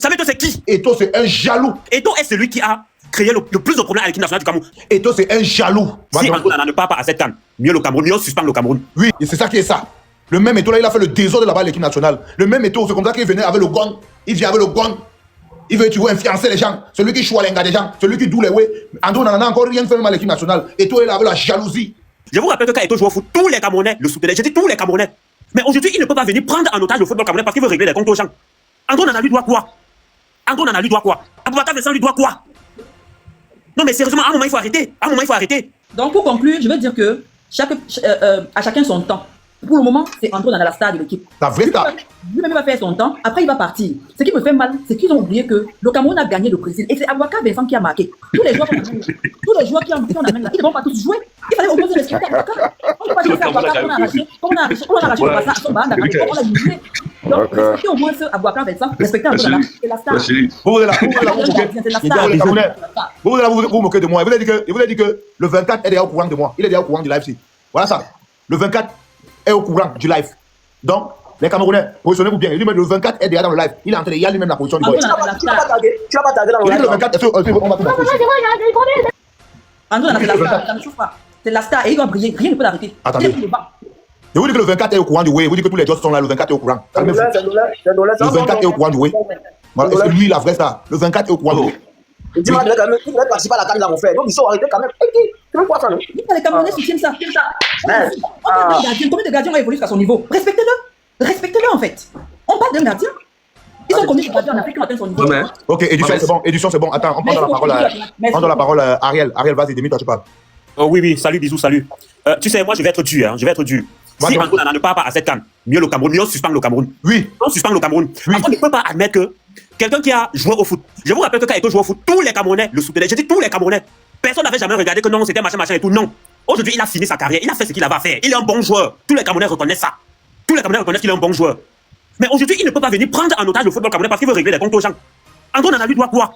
Sameto, c'est qui? Eto'o, c'est un jaloux. Eto'o est celui qui a créé le plus de problèmes à l'équipe nationale du Cameroun. Eto'o, c'est un jaloux. Si André Onana ne part pas à cette CAN, mieux le Cameroun, mieux on suspend le Cameroun. Oui, et c'est ça qui est ça. Le même Eto'o là, il a fait le désordre là-bas à l'équipe nationale. Le même Eto'o, c'est comme ça qu'il venait avec le gong. Il vient avec le gong. Il veut, tu vois, influencer les gens. Celui qui choisit les gars des gens. Celui qui doule les ouais. André Onana n'a encore rien fait même à l'équipe nationale. Eto'o est là avec la jalousie. Je vous rappelle que quand Eto'o joue au foot, tous les Camerounais le soutenaient. J'ai dit tous les Camerounais. Mais aujourd'hui, il ne peut pas venir prendre en otage le football camerounais parce qu'il veut régler les comptes aux gens. André Onana lui doit quoi? André Onana lui doit quoi? Aboubakar Vincent lui doit quoi? Non mais sérieusement, à un moment il faut arrêter. À un moment il faut arrêter. Donc pour conclure, je veux dire que à chacun son temps. Pour le moment, c'est André Onana la star de l'équipe. La vraie star. Lui-même va faire son temps, après il va partir. Ce qui me fait mal, c'est qu'ils ont oublié que le Cameroun a gagné le Brésil. Et c'est Aboubakar Vincent qui a marqué. Tous les joueurs qui ont amène là, ils ne vont pas tous jouer. Il fallait au moins respecter Aboubakar. On ne peut pas dire Aboubakar qu'on a arraché. Comme on a arraché le passage à son bas, on l'a jugé. Donc respectez au moins ce Aboubakar Vincent, respectez André Onana. C'est la star. Vous vous moquez de moi. Il vous a dit que le 24 est déjà au courant de moi. Il est déjà au courant du live. Voilà ça. Le 24 est au courant du live. Donc, les Camerounais, positionnez-vous bien. Lui-même, le 24 est déjà dans le live. Il est en train de y aller lui-même la position du boy. Tu n'as pas tagué dans le live. Le 24, on va tout marquer. André Onana, c'est la star. Ça ne chauffe pas. C'est la star et il doit briller. Rien ne peut l'arrêter. Attendez. Je vous dis que le 24 est au courant du way. Vous dites que tous les joueurs sont là. Le 24 est au courant. Le 24 est au courant du way. Voilà. Est-ce que lui, la vraie star, le 24 est au courant du way. Il dit, il devrait participer à la CAN, là, mon frère. Donc, ils sont arrêtés quand même. Tu veux quoi, ça, non? Les Camerounais soutiennent ça. Combien de gardiens ont évolué jusqu'à son niveau? Respectez-le. Respectez-le, en fait. On parle d'un gardien. Ils ont combien de gardiens en Afrique qui ont atteint son niveau? Ok, édition, c'est bon. Édition, c'est bon. Attends, on prend la parole à Ariel. Ariel, vas-y, Demi, toi, tu parles. Oui, salut, bisous, salut. Tu sais, moi, je vais être dur. Je vais être dur. Si André Onana ne part pas à cette CAN, mieux le Cameroun, mieux on suspend le Cameroun. Oui. On suspend le Cameroun. Oui. On ne peut pas admettre que quelqu'un qui a joué au foot, je vous rappelle que quand Eto'o jouait au foot, tous les Camerounais le soutenaient. Je dis tous les Camerounais. Personne n'avait jamais regardé que non, c'était machin et tout. Non. Aujourd'hui, il a fini sa carrière. Il a fait ce qu'il avait à faire. Il est un bon joueur. Tous les Camerounais reconnaissent ça. Tous les Camerounais reconnaissent qu'il est un bon joueur. Mais aujourd'hui, il ne peut pas venir prendre en otage le football camerounais parce qu'il veut régler les comptes aux gens. André Onana lui doit quoi?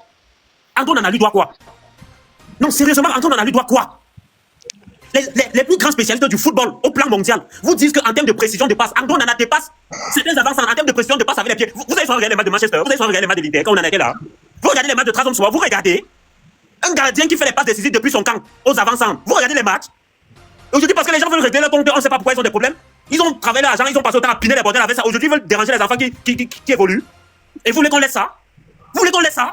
André Onana lui doit quoi? Non, sérieusement, André Onana lui doit quoi? Les plus grands spécialistes du football au plan mondial vous disent qu'en termes de précision de passe, André Onana dépasse certains avances en termes de précision de passe avec les pieds. Vous avez regarder les matchs de Manchester, vous avez regarder les matchs de l'Inter quand on en était là. Vous regardez les matchs de Trabzonspor, vous regardez un gardien qui fait les passes décisives depuis son camp aux avançants. Vous regardez les matchs. Aujourd'hui, parce que les gens veulent régler leur compte, on ne sait pas pourquoi ils ont des problèmes. Ils ont travaillé l'argent, ils ont passé autant à piner les bordels avec ça. Aujourd'hui, ils veulent déranger les enfants qui évoluent. Et vous voulez qu'on laisse ça? Vous voulez qu'on laisse ça?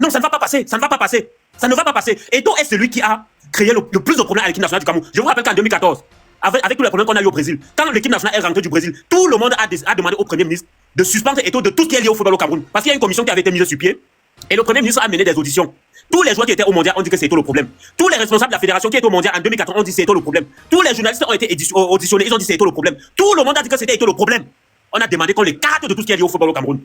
Non, ça ne va pas passer. Ça ne va pas passer. Ça ne va pas passer. Eto'o est celui qui a créé le plus de problèmes à l'équipe nationale du Cameroun. Je vous rappelle qu'en 2014, avec tous les problèmes qu'on a eu au Brésil, quand l'équipe nationale est rentrée du Brésil, tout le monde a demandé au Premier ministre de suspendre Eto'o de tout ce qui est lié au football au Cameroun. Parce qu'il y a une commission qui avait été mise sur pied. Et le Premier ministre a mené des auditions. Tous les joueurs qui étaient au mondial ont dit que c'est Eto'o le problème. Tous les responsables de la fédération qui étaient au mondial en 2014 ont dit que c'est Eto'o le problème. Tous les journalistes ont été auditionnés, ils ont dit que c'est Eto'o le problème. Tout le monde a dit que c'était Eto'o le problème. On a demandé qu'on l'écarte de tout ce qui est lié au football au Cameroun.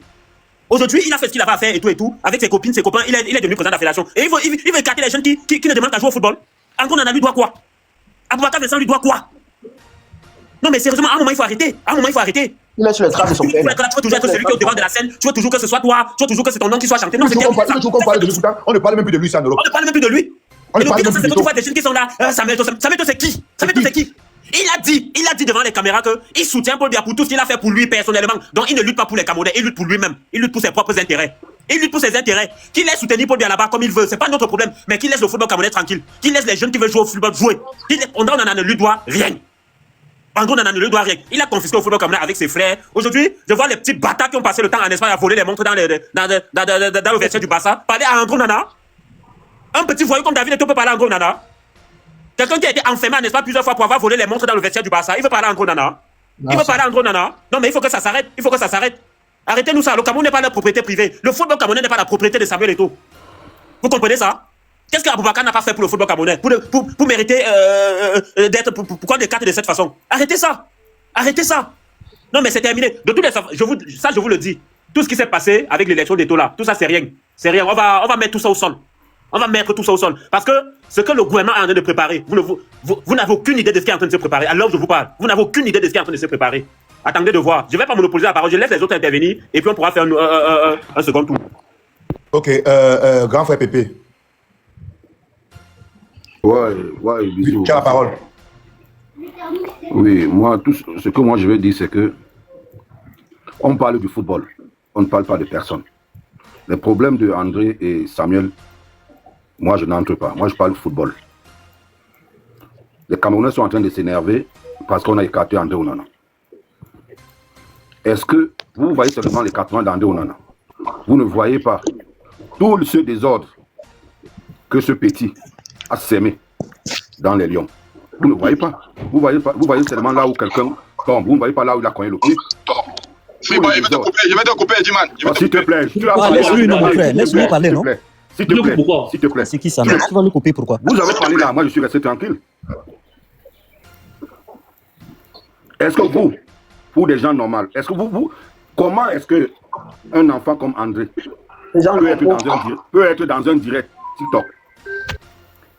Aujourd'hui, il a fait ce qu'il avait à faire et tout, avec ses copines, ses copains, il est devenu président de la fédération. Et il veut écarter les jeunes qui ne demandent qu'à jouer au football. André Onana lui doit quoi? Aboubakar Vincent lui doit quoi? Non mais sérieusement, à un moment il faut arrêter. À un moment il faut arrêter. Il est sur les traces de son père. Tu veux toujours être celui qui est au devant de la scène. Tu veux toujours que ce soit toi. Tu veux toujours que c'est ton nom qui soit chanté. Non, c'est on ne parle même plus de lui, ça, on ne parle même plus de lui. Et le pire, c'est que tu vois des jeunes qui sont là. Sameto, c'est qui? Sameto, c'est qui? Il a dit devant les caméras qu'il soutient Paul Biya pour tout ce qu'il a fait pour lui personnellement. Donc il ne lutte pas pour les Camerounais, il lutte pour lui-même. Il lutte pour ses propres intérêts. Il lutte pour ses intérêts. Qu'il laisse soutenir Paul Biya là-bas comme il veut, c'est pas notre problème. Mais qu'il laisse le football camerounais tranquille. Qu'il laisse les jeunes qui veulent jouer au football jouer. André Onana ne lui doit rien. André Onana ne lui doit rien. Il a confisqué au football camerounais avec ses frères. Aujourd'hui, je vois les petits bâtards qui ont passé le temps en Espagne à voler les montres dans le vestiaire du Barça. Parler à André Onana. Un petit voyou comme David Eto'o peut parler à André Onana. Quelqu'un qui a été enfermé en Espagne plusieurs fois pour avoir volé les montres dans le vestiaire du Barça, il veut parler à André Onana. Il veut parler à André Onana. Non mais il faut que ça s'arrête. Il faut que ça s'arrête. Arrêtez-nous ça. Le Cameroun n'est pas la propriété privée. Le football camerounais n'est pas la propriété de Samuel Eto'o. Vous comprenez ça? Qu'est-ce qu'Aboubakar n'a pas fait pour le football camerounais pour mériter d'être pourquoi des cartes de cette façon? Arrêtez ça. Arrêtez ça. Non mais c'est terminé. De toutes les façons, je vous le dis. Tout ce qui s'est passé avec l'élection d'Eto'o là, tout ça c'est rien. C'est rien. On va mettre tout ça au sol. On va mettre tout ça au sol. Parce que ce que le gouvernement est en train de préparer, vous n'avez aucune idée de ce qui est en train de se préparer. Alors je vous parle. Vous n'avez aucune idée de ce qui est en train de se préparer. Attendez de voir. Je ne vais pas monopoliser la parole. Je laisse les autres intervenir et puis on pourra faire un second tour. Ok, grand frère Pépé. Ouais, bisous. Tu as la parole. Oui, moi, tout ce que moi je veux dire, c'est que on parle du football. On ne parle pas de personne. Les problèmes de André et Samuel, moi je n'entre pas. Moi je parle football. Les Camerounais sont en train de s'énerver parce qu'on a écarté André Onana. Est-ce que vous voyez seulement l'écartement d'André Onana? Vous ne voyez pas tout ce désordre que ce petit a sémé dans les Lions. Vous ne voyez pas. Vous voyez seulement là où quelqu'un tombe. Vous ne voyez pas là où il a cogné le pied. Je vais te couper, Diman. S'il te plaît. Laisse-lui, non, mon frère. Laisse-lui parler, non? S'il te plaît. Pourquoi? S'il te plaît. C'est qui ça? Tu vas nous couper, pourquoi? Vous avez parlé là, moi je suis resté tranquille. Est-ce que vous, pour des gens normaux, est-ce que comment est-ce que un enfant comme André peut être dans un direct TikTok?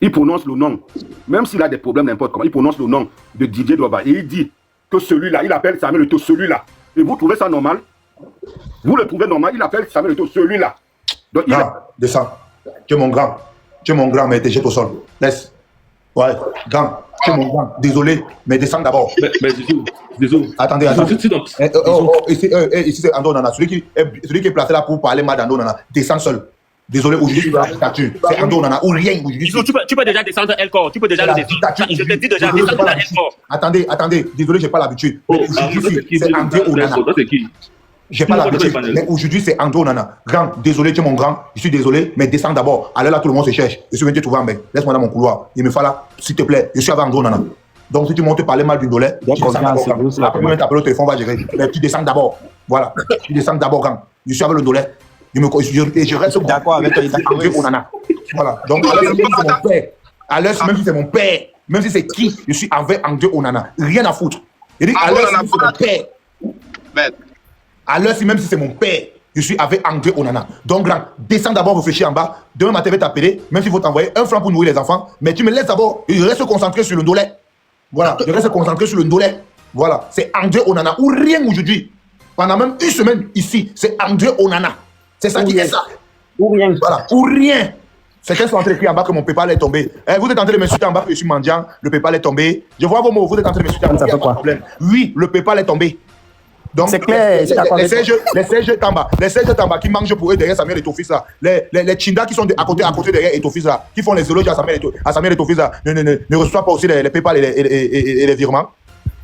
Il prononce le nom, même s'il a des problèmes n'importe comment, il prononce le nom de Didier Drogba et il dit que celui-là, il appelle Samuel Eto'o celui-là. Et vous trouvez ça normal? Vous le trouvez normal? Il appelle Samuel Eto'o celui-là. Donc, Grand, descends. Tu es mon grand. Tu es mon grand, mais tu jettes au sol. Laisse. Ouais, grand. Tu es mon grand. Désolé, mais descends d'abord. Mais désolé. Attendez. Ici, c'est Ando Nana. Celui qui est placé là pour parler mal d'Ando Nana, descends seul. Désolé, aujourd'hui, je suis dans la statue. C'est Ando Nana ou rien. Tu peux déjà descendre Elcor. Tu peux déjà le descendre. Je te dis déjà, descendre Elcor. Attendez. Désolé, j'ai pas l'habitude. Aujourd'hui, c'est André Onana. J'ai pas l'habitude. Mais aujourd'hui, c'est André Onana. Grand, désolé, tu es mon grand. Je suis désolé, mais descends d'abord. Allez là, tout le monde se cherche. Je suis venu te trouver en mec. Laisse-moi dans mon couloir. Il me faut là, s'il te plaît. Je suis avec André Onana. Donc, si tu montes parler mal d'une dolée, tu descends d'abord. Après, tu t'appelles au téléphone, on va gérer. Mais tu descends d'abord. Voilà. Tu descends d'abord, grand. Je suis avec le dolé. Je reste d'accord avec toi. André Onana. Voilà. Donc, à l'heure, même si c'est mon père. À l'heure, même si c'est mon père. Même si c'est qui, je suis avec André Onana. Rien à foutre. Il dit, à l'heure, si c'est mon père. À l'heure, même si c'est mon père, je suis avec André Onana. Donc, grand, descends d'abord, réfléchis en bas. Demain matin, je vais t'appeler, même s'il faut t'envoyer 1 franc pour nourrir les enfants. Mais tu me laisses d'abord. Je reste concentré sur le dolé. Voilà, je reste concentré sur le dolé. Voilà, c'est André Onana. Ou rien aujourd'hui. Pendant même une semaine ici, c'est André Onana. C'est ça qui est ça. Ou rien. Voilà, ou rien. Certains sont en train d'écrire en bas que mon PayPal est tombé. Vous êtes en train de m'insulter en bas que je suis mendiant. Le PayPal est tombé. Je vois vos mots. Vous êtes en train de m'insulter en bas. Ça fait quoi? Oui, le PayPal est tombé. Donc, c'est clair, les Serge Tamba qui mangent pour eux derrière Samuel Eto'o fils là, les Chinda qui sont à côté derrière Eto'o fils là, qui font les éloges à Samuel Eto'o fils là, ne reçoivent pas aussi les PayPal et les virements.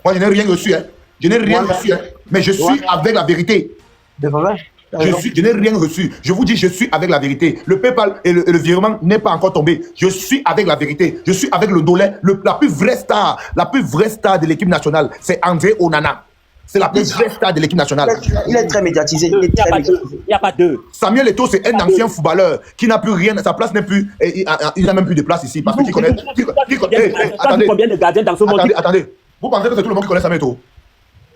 Moi, je n'ai rien reçu, hein. Je n'ai rien reçu, hein. Mais je suis avec la vérité. Je n'ai rien reçu. Je vous dis, je suis avec la vérité. Le PayPal et le virement n'est pas encore tombé. Je suis avec la vérité. Je suis avec le dolé. La plus vraie star de l'équipe nationale, c'est André Onana. C'est la plus vraie star de l'équipe nationale. Il est très médiatisé. Il n'y a pas deux. Samuel Eto'o, c'est un ancien footballeur qui n'a plus rien. Sa place n'est plus. Il n'a même plus de place ici. Parce qu'il connaît. Attendez. Combien de gardiens dans ce monde? Attendez. Vous pensez que c'est tout le monde qui connaît Samuel Eto'o?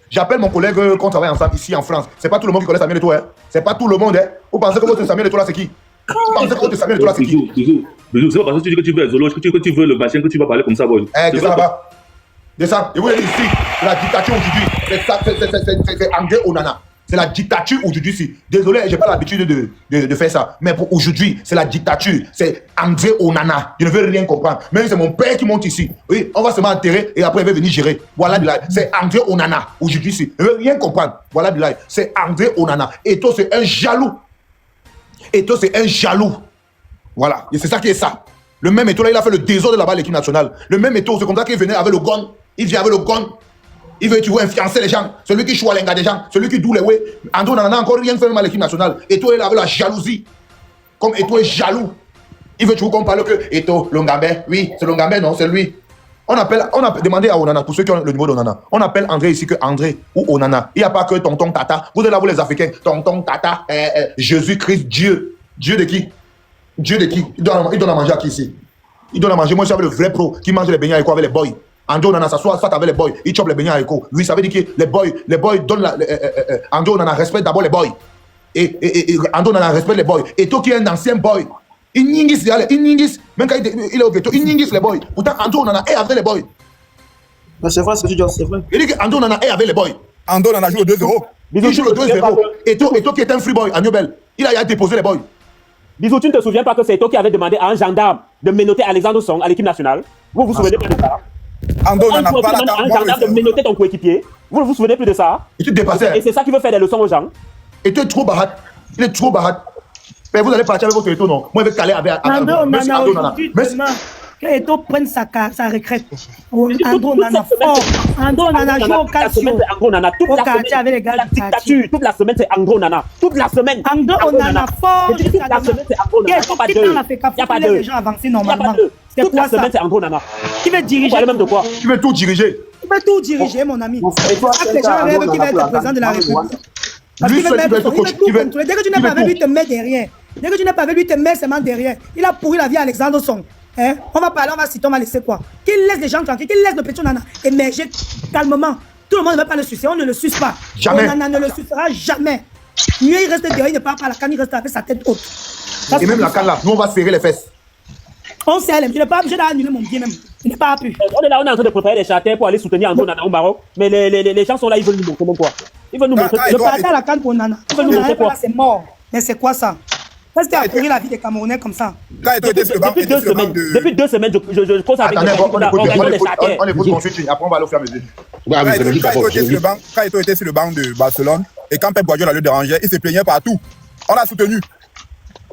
J'appelle mon collègue qu'on travaille ensemble ici en France. C'est pas tout le monde qui connaît Samuel Eto'o. Hein. C'est pas tout le monde. Hein. Vous pensez que votre Samuel Eto'o là, c'est qui? Vous pensez que votre Samuel Eto'o là, c'est qui? Bisous, c'est pas parce que tu dis que tu veux être zoologue, que tu veux le machin, que tu vas parler comme ça, boy. Descends là-bas. Descends. Et vous êtes ici. C'est la dictature aujourd'hui. C'est André Onana. C'est la dictature aujourd'hui ici. Désolé, j'ai pas l'habitude de faire ça. Mais pour aujourd'hui, c'est la dictature. C'est André Onana. Je ne veux rien comprendre. Même c'est mon père qui monte ici. Oui, on va se enterrer et après il va venir gérer. Voilà du live. C'est André Onana aujourd'hui ici. Je ne veux rien comprendre. Voilà du live. C'est André Onana. Eto'o, c'est un jaloux. Eto'o, c'est un jaloux. Voilà. Et c'est ça qui est ça. Le même Eto'o là, il a fait le désordre là-bas à l'équipe nationale. Le même Eto'o, c'est comme ça qu'il venait avec le gun. Il vient avec le gun. Il veut, tu vois, influencer les gens. Celui qui choisit les gars des gens. Celui qui doule les ouais. André Onana encore rien fait même à l'équipe nationale. Eto'o est là avec la jalousie. Comme Eto'o est jaloux. Il veut toujours qu'on parle que Eto'o, Longambé. Oui, c'est Longambé, non, c'est lui. On a demandé à Onana, pour ceux qui ont le niveau d'Onana, on appelle André ici que André ou Onana. Il n'y a pas que tonton Tata. Vous êtes là, vous les Africains. Tonton Tata, Jésus-Christ, Dieu. Dieu de qui? Dieu de qui? Il donne à manger à qui ici? Il donne à manger. Moi, je suis avec le vrai pro qui mange les beignets avec les boys. André Onana s'assoit avec les boys. Il chope les beignets avec eux. Lui, ça veut dire que les boys donnent la. André Onana respecte d'abord les boys. Et André Onana respecte les boys. Et toi qui es un ancien boy, il ningis, même quand il est au ghetto, il ningis les boys. Pourtant, André Onana est avec les boys. C'est vrai, c'est sûr, c'est vrai. Il dit que André Onana est avec les boys. André Onana joue le 2-0. Il joue le 2-0. Et toi qui est un free boy à Nobel, il a déposé les boys. Bisous, tu ne te souviens pas que c'est toi qui avais demandé à un gendarme de menotter Alexandre Song à l'équipe nationale? Vous vous souvenez pas de ça? André Onana n'a pas la un gendarme de menotter ton coéquipier. Vous vous souvenez plus de ça? Et tu te dépassais. Et c'est ça qui veut faire des leçons aux gens. Et tu es trop barat. Il est trop barat. Mais vous allez partir avec votre Eto'o, non? Moi, je vais caler avec André Onana aujourd'hui, demain, que Eto'o prenne sa retraite. André Onana fort. André Onana joue au calcio. Au quartier avec les gars du quartier. Toute la semaine, c'est André Onana. Toute la semaine. André Onana fort. Toute la semaine, c'est André Onana. Il y a pas de. Les gens avancer normalement. C'est Toute quoi la semaine, ça? c'est André Onana. Qui veut diriger? Même de quoi? Tu veux tout diriger. Il veut tout diriger, mon ami. Les gens rêvent qu'il va être président de la République. Parce Lui qu'il seul, veut il va être tout coach. contrôler. Dès que tu n'es pas avec lui, il te met derrière. Dès que tu n'es pas avec lui, il te met seulement derrière. Il a pourri la vie à Alexandre Song. Hein? On va parler, on va citer, on va laisser quoi? Qu'il laisse les gens tranquilles, qu'il laisse le petit Onana émerger calmement. Tout le monde ne veut pas le sucer, on ne le suce pas. Jamais. Onana ne le sucera jamais. Mieux il reste derrière, il ne part pas à la canne, il reste avec sa tête haute. Ça, Et même la canne là, nous on va serrer les fesses. on sait, je n'ai pas obligé d'annuler mon bien même. Je n'ai pas pu. On est là, on est en train de préparer des châtaignes pour aller soutenir André Onana au Maroc. Mais les gens sont là, ils veulent nous montrer même quoi. Ils veulent nous montrer. Je partais à la canne pour Onana. Ils veulent nous montrer quoi? C'est mort. Mais c'est quoi ça? Parce que tu as pourri la vie des Camerounais comme ça. Quand Eto'o était sur le banc, Depuis 2 semaines, je cause avec Attendez, on les écoute consulte, après on va aller au fur et à mesure. Quand Eto'o était sur le banc de Barcelone, et quand Pep Guardiola le dérangeait, il se plaignait partout. On l'a soutenu.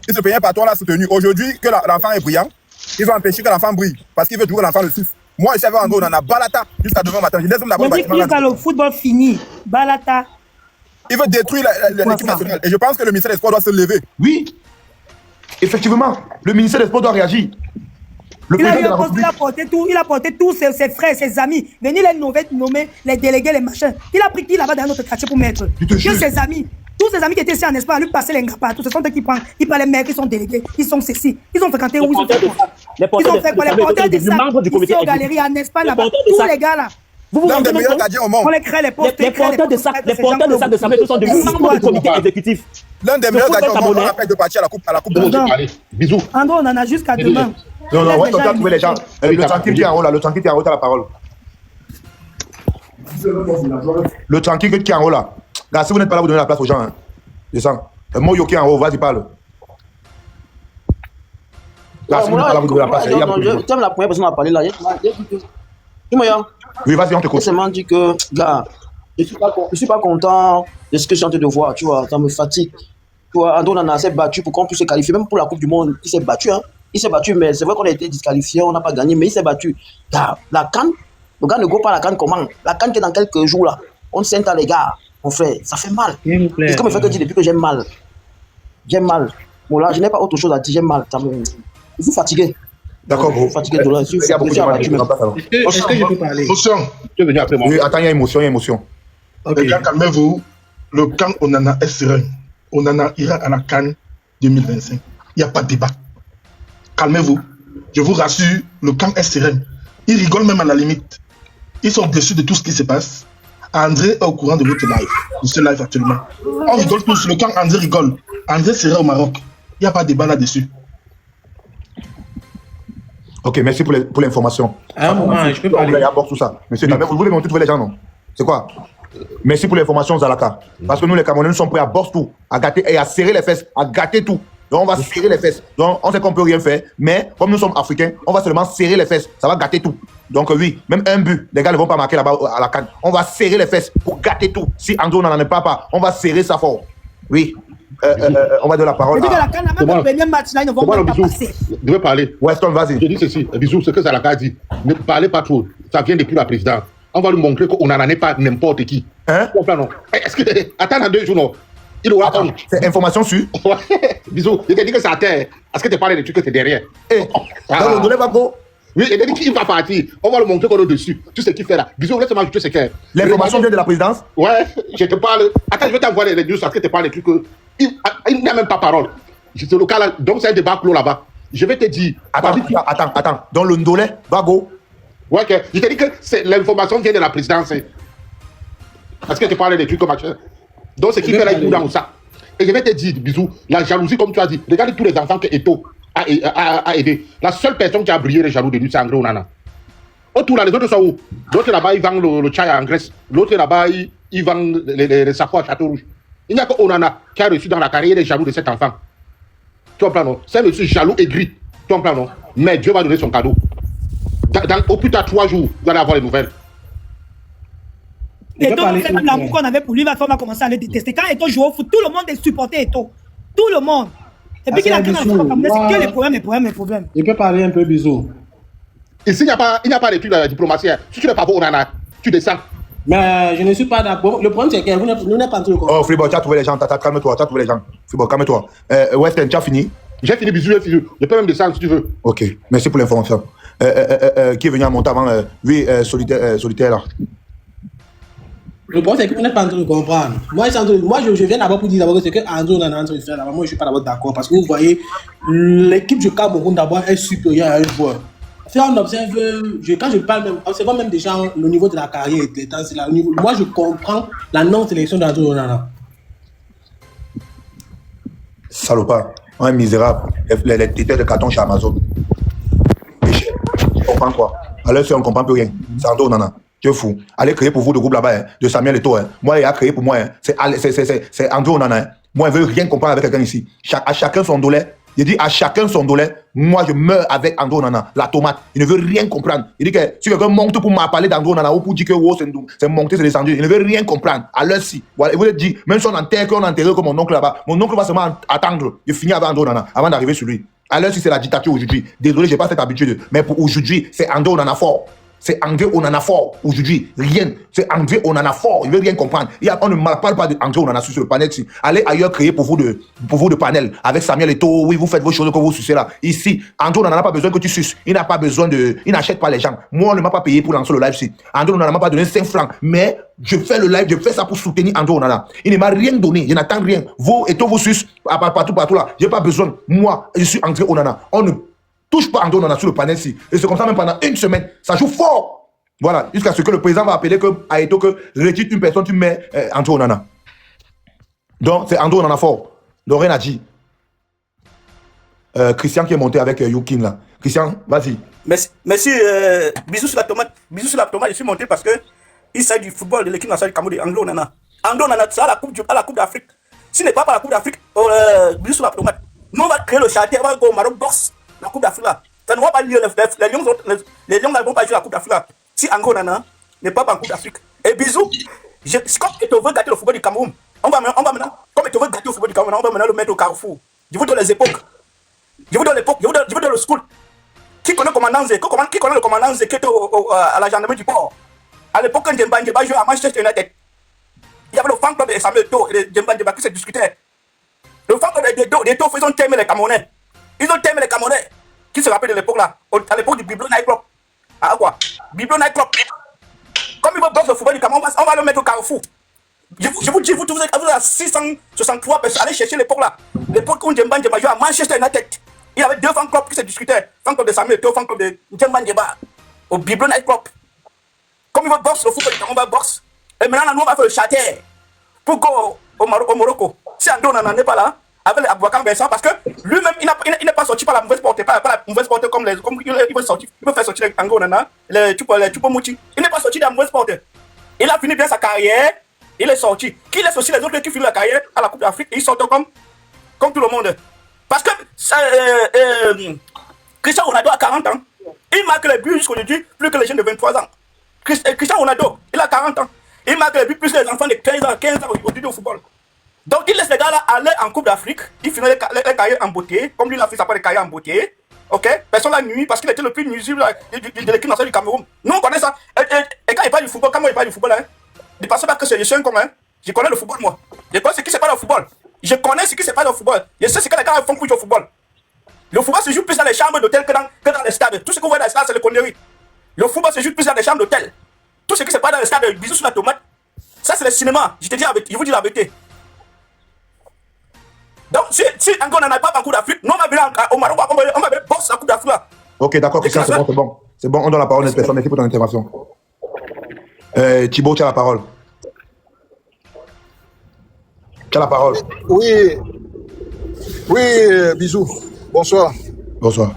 Il se plaignait partout, on l'a soutenu. Aujourd'hui, que l'enfant est brillant, ils ont empêché que l'enfant brille. Parce qu'il veut toujours que l'enfant le souffle. Moi, je savais en gros, on en a Balata jusqu'à demain matin. Je laisse d'abord le bâtiment. Il dit le football fini. Balata. Il veut détruire l'équipe nationale. Et je pense que le ministère des Sports doit se lever. Oui, effectivement, le ministère des Sports doit réagir. Le président de la République. Il a porté tous ses frères, ses amis, venir les nommer, les délégués, les machins. Il a pris qui là-bas dans notre quartier pour mettre. Que ses amis, tous ses amis qui étaient ici en Espagne, lui passer les gars partout. Ce sont eux qui prennent, ils parlent les mecs, ils sont délégués, ils sont ceci. Ils ont fréquenté où ils ont fait quoi? Ils ont fait quoi? Les porteurs des sacs, ici aux galeries en Espagne, là-bas, tous les gars là. L'un des meilleurs gardiens au monde. On les crée, les porteurs de sacs de savets, ce sont des membres du comité exécutif. L'un des meilleurs gardiens au monde, on rappelle de partir à la coupe de monde. Bisous. André, on en a jusqu'à demain. Non, ouais, on doit trouver les gens. Le tranquille qui est en haut là, le tranquille qui est en haut, t'as la parole. Le tranquille qui est en haut là. Là, si vous n'êtes pas là, vous donnez la place aux gens. Hein. Descends. Moyo qui est en haut, vas-y, parle. Là, si vous n'êtes pas là, vous donnez la place. Tu es la première personne à parler là. Oui, vas-y, on te J'ai coach. seulement dit que, gars, je suis pas content de ce que je suis en train de voir, tu vois, ça me fatigue. Tu vois, André Onana s'est battu pour qu'on puisse se qualifier, même pour la Coupe du Monde, il s'est battu, hein. Il s'est battu, mais c'est vrai qu'on a été disqualifié, on n'a pas gagné, mais il s'est battu. Gars, la CAN, le gars ne go pas à la CAN comment? La CAN qui est dans quelques jours là, on s'entend les gars, mon frère, ça fait mal. C'est comme le fait que je dis depuis que j'aime mal. J'aime mal. Bon là, je n'ai pas autre chose à dire, j'aime mal. Je suis fatigué. D'accord, gros. Fatigué de là. Est-ce que je peux parler? Émotion. Tu es venu après moi. Oui, attends, il y a émotion. Les gars, calmez-vous. Le camp Onana est serein. Onana ira à la CAN 2025. Il n'y a pas de débat. Calmez-vous. Je vous rassure, le camp est serein. Ils rigolent même à la limite. Ils sont déçus de tout ce qui se passe. André est au courant de votre live, de ce live actuellement. On rigole tous. Le camp André rigole. André sera au Maroc. Il n'y a pas de débat là-dessus. Ok, merci pour l'information. Un moment, je peux parler. Tout ça. Monsieur, vous voulez monter tous les gens, non? C'est quoi? Merci pour l'information, Zalaka. Parce que nous, les Camerounais, nous sommes prêts à bosse tout, à gâter et à serrer les fesses, à gâter tout. Donc, on va serrer les fesses. Donc, on sait qu'on peut rien faire, mais comme nous sommes africains, on va seulement serrer les fesses. Ça va gâter tout. Donc, oui, même un but, les gars ne vont pas marquer là-bas à la canne. On va serrer les fesses pour gâter tout. Si André n'en est pas, on va serrer ça fort. Oui. On va donner la parole. La canne, même le premier match là, ils ne vont pas passer. Je devais parler. Weston, vas-y. Je dis ceci, bisous, ce que Zalaka a dit. Ne parlez pas trop. Ça vient depuis la présidence. On va lui montrer qu'on n'en est pas n'importe qui. Hein? Non. Est-ce que. Attends dans 2 jours, non. Il aura honte. C'est information sur. Bisous. Je t'ai dit que ça terre. Est-ce que tu parles des trucs que tu es derrière? Non, ne pas trop. Oui, il a dit qu'il va partir. On va lui montrer qu'on est dessus. Tout ce qu'il fait là. Bisous, laisse-moi ajouter ce qu'il y a. L'information vient de la présidence? Ouais, je te parle. Attends, je vais t'envoyer les news parce que tu parles des trucs que. Il n'a même pas parole. C'est le cas là. Donc c'est un débat clos là-bas. Je vais te dire. Attends. Dans le Ndolé, va go. Ouais, okay. Je te dis que l'information vient de la présidence. Parce que tu parles des trucs comme machin. Donc, ce qui fait là, il est dans ça. Et je vais te dire, bisous, la jalousie, comme tu as dit, regarde tous les enfants que Eto'o a aidé. La seule personne qui a brillé les jaloux de lui, c'est André Onana. Autour là, les autres sont où? L'autre là-bas, ils vendent le chai en Grèce. L'autre là-bas, ils vendent les sacs à Château-Rouge. Il n'y a que Onana qui a reçu dans la carrière les jaloux de cet enfant. Tu comprends, non? C'est un monsieur jaloux et gris. Tu comprends, non? Mais Dieu va donner son cadeau. Au plus tard 3 jours, vous allez avoir les nouvelles. Et donc, même l'amour qu'on avait pour lui, on va commencer à le détester. Quand Eto'o joue au foot, tout le monde est supporté Eto'o. Tout le monde. Et puis qu'il a créé dans le Camerounais, c'est que les problèmes. Il peut parler un peu bisous. Ici, il n'y a pas d'études de la diplomatie. Si tu n'es pas pour Onana, tu descends. Mais je ne suis pas d'accord. Le problème, c'est que vous n'êtes pas en train de comprendre. Oh, Fribourg, tu as trouvé les gens. Calme-toi, tu as trouvé les gens. Fribourg, calme-toi. Weston, tu as fini? J'ai fini, bisous, j'ai fini. Je peux même descendre si tu veux. Ok, merci pour l'information. Qui est venu à monter avant? Oui, solitaire là. Le problème, c'est que vous n'êtes pas en train de comprendre. Moi, je viens d'abord pour dire d'abord que c'est que André Onana est en train de faire là-bas. Moi, je ne suis pas d'abord d'accord. Parce que vous voyez, l'équipe du Cameroun d'abord est supérieure à un joueur. Si on observe, quand je parle même, observons même déjà le niveau de la carrière, c'est là, moi, je comprends la non-sélection d'André Onana. Salopard, on est misérable. Les têtes de carton chez Amazon. Tu comprends quoi? Alors, si on ne comprend plus rien, c'est André Onana. Tu es fou. Allez créer pour vous le groupe là-bas, hein, de Samuel Eto'o. Hein. Moi, il a créé pour moi. Hein. C'est André Onana. Hein. Moi, je ne veux rien comprendre avec quelqu'un ici. À chacun son dollar. Il dit à chacun son dollar. Moi, je meurs avec André Onana, la tomate. Il ne veut rien comprendre. Il dit que si quelqu'un monte pour m'en parler d'André Onana ou pour dire que oh, c'est monté, c'est descendu, il ne veut rien comprendre. À l'heure ci. Voilà, il vous dit, même si on enterre comme mon oncle là-bas, mon oncle va seulement attendre. Il finit avec André Onana avant d'arriver sur lui. À l'heure ci, c'est la dictature aujourd'hui. Désolé, je n'ai pas cette habitude. Mais pour aujourd'hui, c'est André Onana fort. C'est André Onana fort aujourd'hui. Rien. C'est André Onana fort. Il ne veut rien comprendre. On ne parle pas d'André Onana sur le panel. Allez ailleurs créer pour vous de panel. Avec Samuel Eto'o, oui, vous faites vos choses que vous sucez là. Ici, André Onana n'a pas besoin que tu suces. Il n'a pas besoin de. Il n'achète pas les gens. Moi, on ne m'a pas payé pour lancer le live ici. André Onana ne m'a pas donné 5 francs. Mais je fais le live, je fais ça pour soutenir André Onana. Il ne m'a rien donné. Je n'attends rien. Vous, Eto'o, vous sucez partout là. Je n'ai pas besoin. Moi, je suis André Onana. On ne touche pas André Onana sur le panel ici. Et c'est comme ça même pendant une semaine. Ça joue fort. Voilà, jusqu'à ce que le président va appeler à Eto'o que retire une personne, tu mets André Onana. Donc, c'est André Onana fort. Donc, rien à dire. Christian qui est monté avec Yukin là. Christian, vas-y. Merci, bisous sur la tomate. Bisous sur la tomate, je suis monté parce que il s'agit du football de l'équipe nationale du Cameroun, André Onana. André Onana, ça à la Coupe d'Afrique. S'il n'est pas à la Coupe d'Afrique, bisous sur la tomate. Nous, on va créer le charter, on va go au Maroc box la Coupe d'Afrique là. Ça ne va pas lire les Lions ne vont pas jouer la Coupe d'Afrique là. Si André Onana n'est pas en Coupe d'Afrique. Et bisous, comme Eto'o veut gâter le football du Cameroun, on va maintenant, comme Eto'o veut gâter le football du Cameroun, on va maintenant le mettre au carrefour. Je vous donne les époques. Je vous donne l'époque, je vous donne le school. Qui connaît le commandant Zé? Qui connaît le commandant Zé qui était à la gendarmerie du port? À l'époque, quand Djemba jouait à Manchester United, il y avait le fan club de Samuel Eto'o et de Djemba qui se discutaient. Le fan club d'Eto'o, ils ont aimé les Camerounais. Ils ont aimé les Camerounais. Qui se rappelle de l'époque là? À l'époque du Biblo Night Club. Ah quoi? Biblo Night Club. Comme il va boxer le football du Cameroun, on va le mettre au carrefour. Je vous dis, vous avez 663 personnes. Allez chercher l'époque là. L'époque où Djemba jouait à Manchester United. Il y avait 2 fan clubs qui se discutaient. Fan club de Samuel Eto'o, fan club de Djemba au Biblo Night Club. Comme il va boxer le football du Cameroun, on va boxer. Et maintenant, nous, on va faire le charter pour go au Morocco. Si André Onana n'est pas là, avec Aboubacar Vincent, parce que lui-même, il n'est pas sorti par la mauvaise porte, pas la mauvaise porte comme il veut sortir. Il veut faire sortir André Onana, les Choupo-Moting. Il n'est pas sorti de la mauvaise porte. Il a fini bien sa carrière, il est sorti. Qui laisse aussi les autres qui finissent la carrière à la Coupe d'Afrique, ils sortent comme tout le monde. Parce que Cristiano Ronaldo a 40 ans. Il marque les buts jusqu'aujourd'hui plus que les jeunes de 23 ans. Cristiano Ronaldo, il a 40 ans. Il marque les buts plus que les enfants de 15 ans aujourd'hui au football. Donc il laisse les gars là aller en Coupe d'Afrique, il finit les carrières en beauté, comme lui il a fait sa part de carrière en beauté. Ok, personne l'a nuit parce qu'il était le plus nuisible de l'équipe nationale du Cameroun. Nous on connaît ça. Et quand il parle du football, quand il parle du football, hein, ne pensez pas que je suis un con, hein. Je connais le football moi. Je connais ce qui se passe dans le football. Je connais ce qui se passe dans le football. Je sais ce que les gars font pour jouer au football. Le football se joue plus dans les chambres d'hôtel que dans les stades. Tout ce qu'on voit dans les stades, c'est le conneries. Le football se joue plus dans les chambres d'hôtel. Tout ce qui se passe dans les stades, bisous sur la tomate, ça c'est le cinéma. Je vous dis la vérité. Donc, si André Onana n'a pas en Coupe d'Afrique, nous on va venir au Maroc, on va boxer la Coupe d'Afrique là. Ok, d'accord, Christian, c'est bon. C'est bon, on donne la parole à une personne. Merci pour ton intervention. Thibaut, tu as la parole. Tu as la parole. Oui, bisous. Bonsoir. Bonsoir.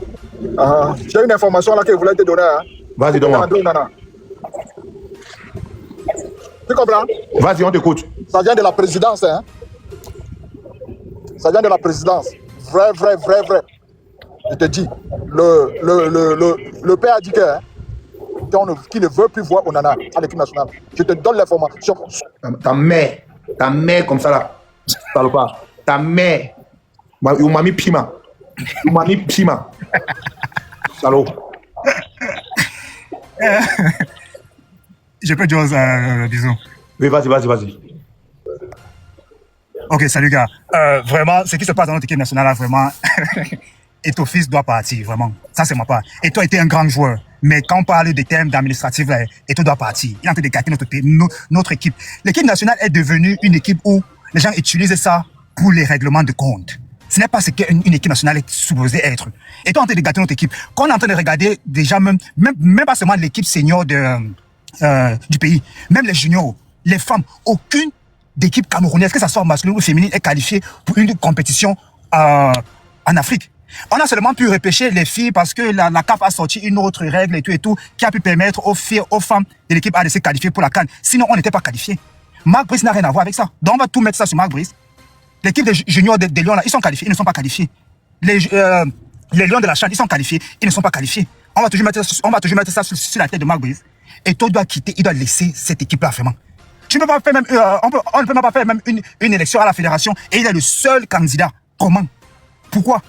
J'ai une information là que je voulais te donner. Hein. Vas-y, donne-moi. Tu comprends? Vas-y, on t'écoute. Ça vient de la présidence, hein. Ça vient de la présidence. Vrai. Je te dis, le père a dit qu'il ne veut plus voir Onana à l'équipe nationale. Je te donne l'information. Ta mère comme ça là. Parle pas. Ta mère. On m'a mis Pima. On m'a mis Pima. Salaud. Je peux dire bisous. Oui, vas-y. Ok, salut gars. Vraiment, ce qui se passe dans notre équipe nationale, là, vraiment, Eto'o-Fils doit partir, vraiment. Ça, c'est ma part. Eto'o était un grand joueur. Mais quand on parle des termes d'administratif, Eto'o doit partir. Il est en train de gâter notre équipe. L'équipe nationale est devenue une équipe où les gens utilisent ça pour les règlements de compte. Ce n'est pas ce qu'une équipe nationale est supposée être. Eto'o est en train de gâter notre équipe. Quand on est en train de regarder déjà même pas seulement l'équipe senior du pays, même les juniors, les femmes, aucune d'équipe camerounaise, que ce soit masculine ou féminine, est qualifiée pour une compétition en Afrique. On a seulement pu repêcher les filles parce que la CAF a sorti une autre règle et tout, qui a pu permettre aux filles, aux femmes de l'équipe A de se qualifier pour la CAN. Sinon, on n'était pas qualifiés. Marc Brice n'a rien à voir avec ça. Donc, on va tout mettre ça sur Marc Brice. L'équipe des juniors des Lions, là, ils sont qualifiés, ils ne sont pas qualifiés. Les Lions de la CHAN, ils sont qualifiés, ils ne sont pas qualifiés. On va toujours mettre ça sur la tête de Marc Brice. Et Eto'o doit quitter, il doit laisser cette équipe-là, vraiment. Tu ne peux pas faire même, on ne peut même pas faire même une élection à la fédération et il est le seul candidat. Comment? Pourquoi?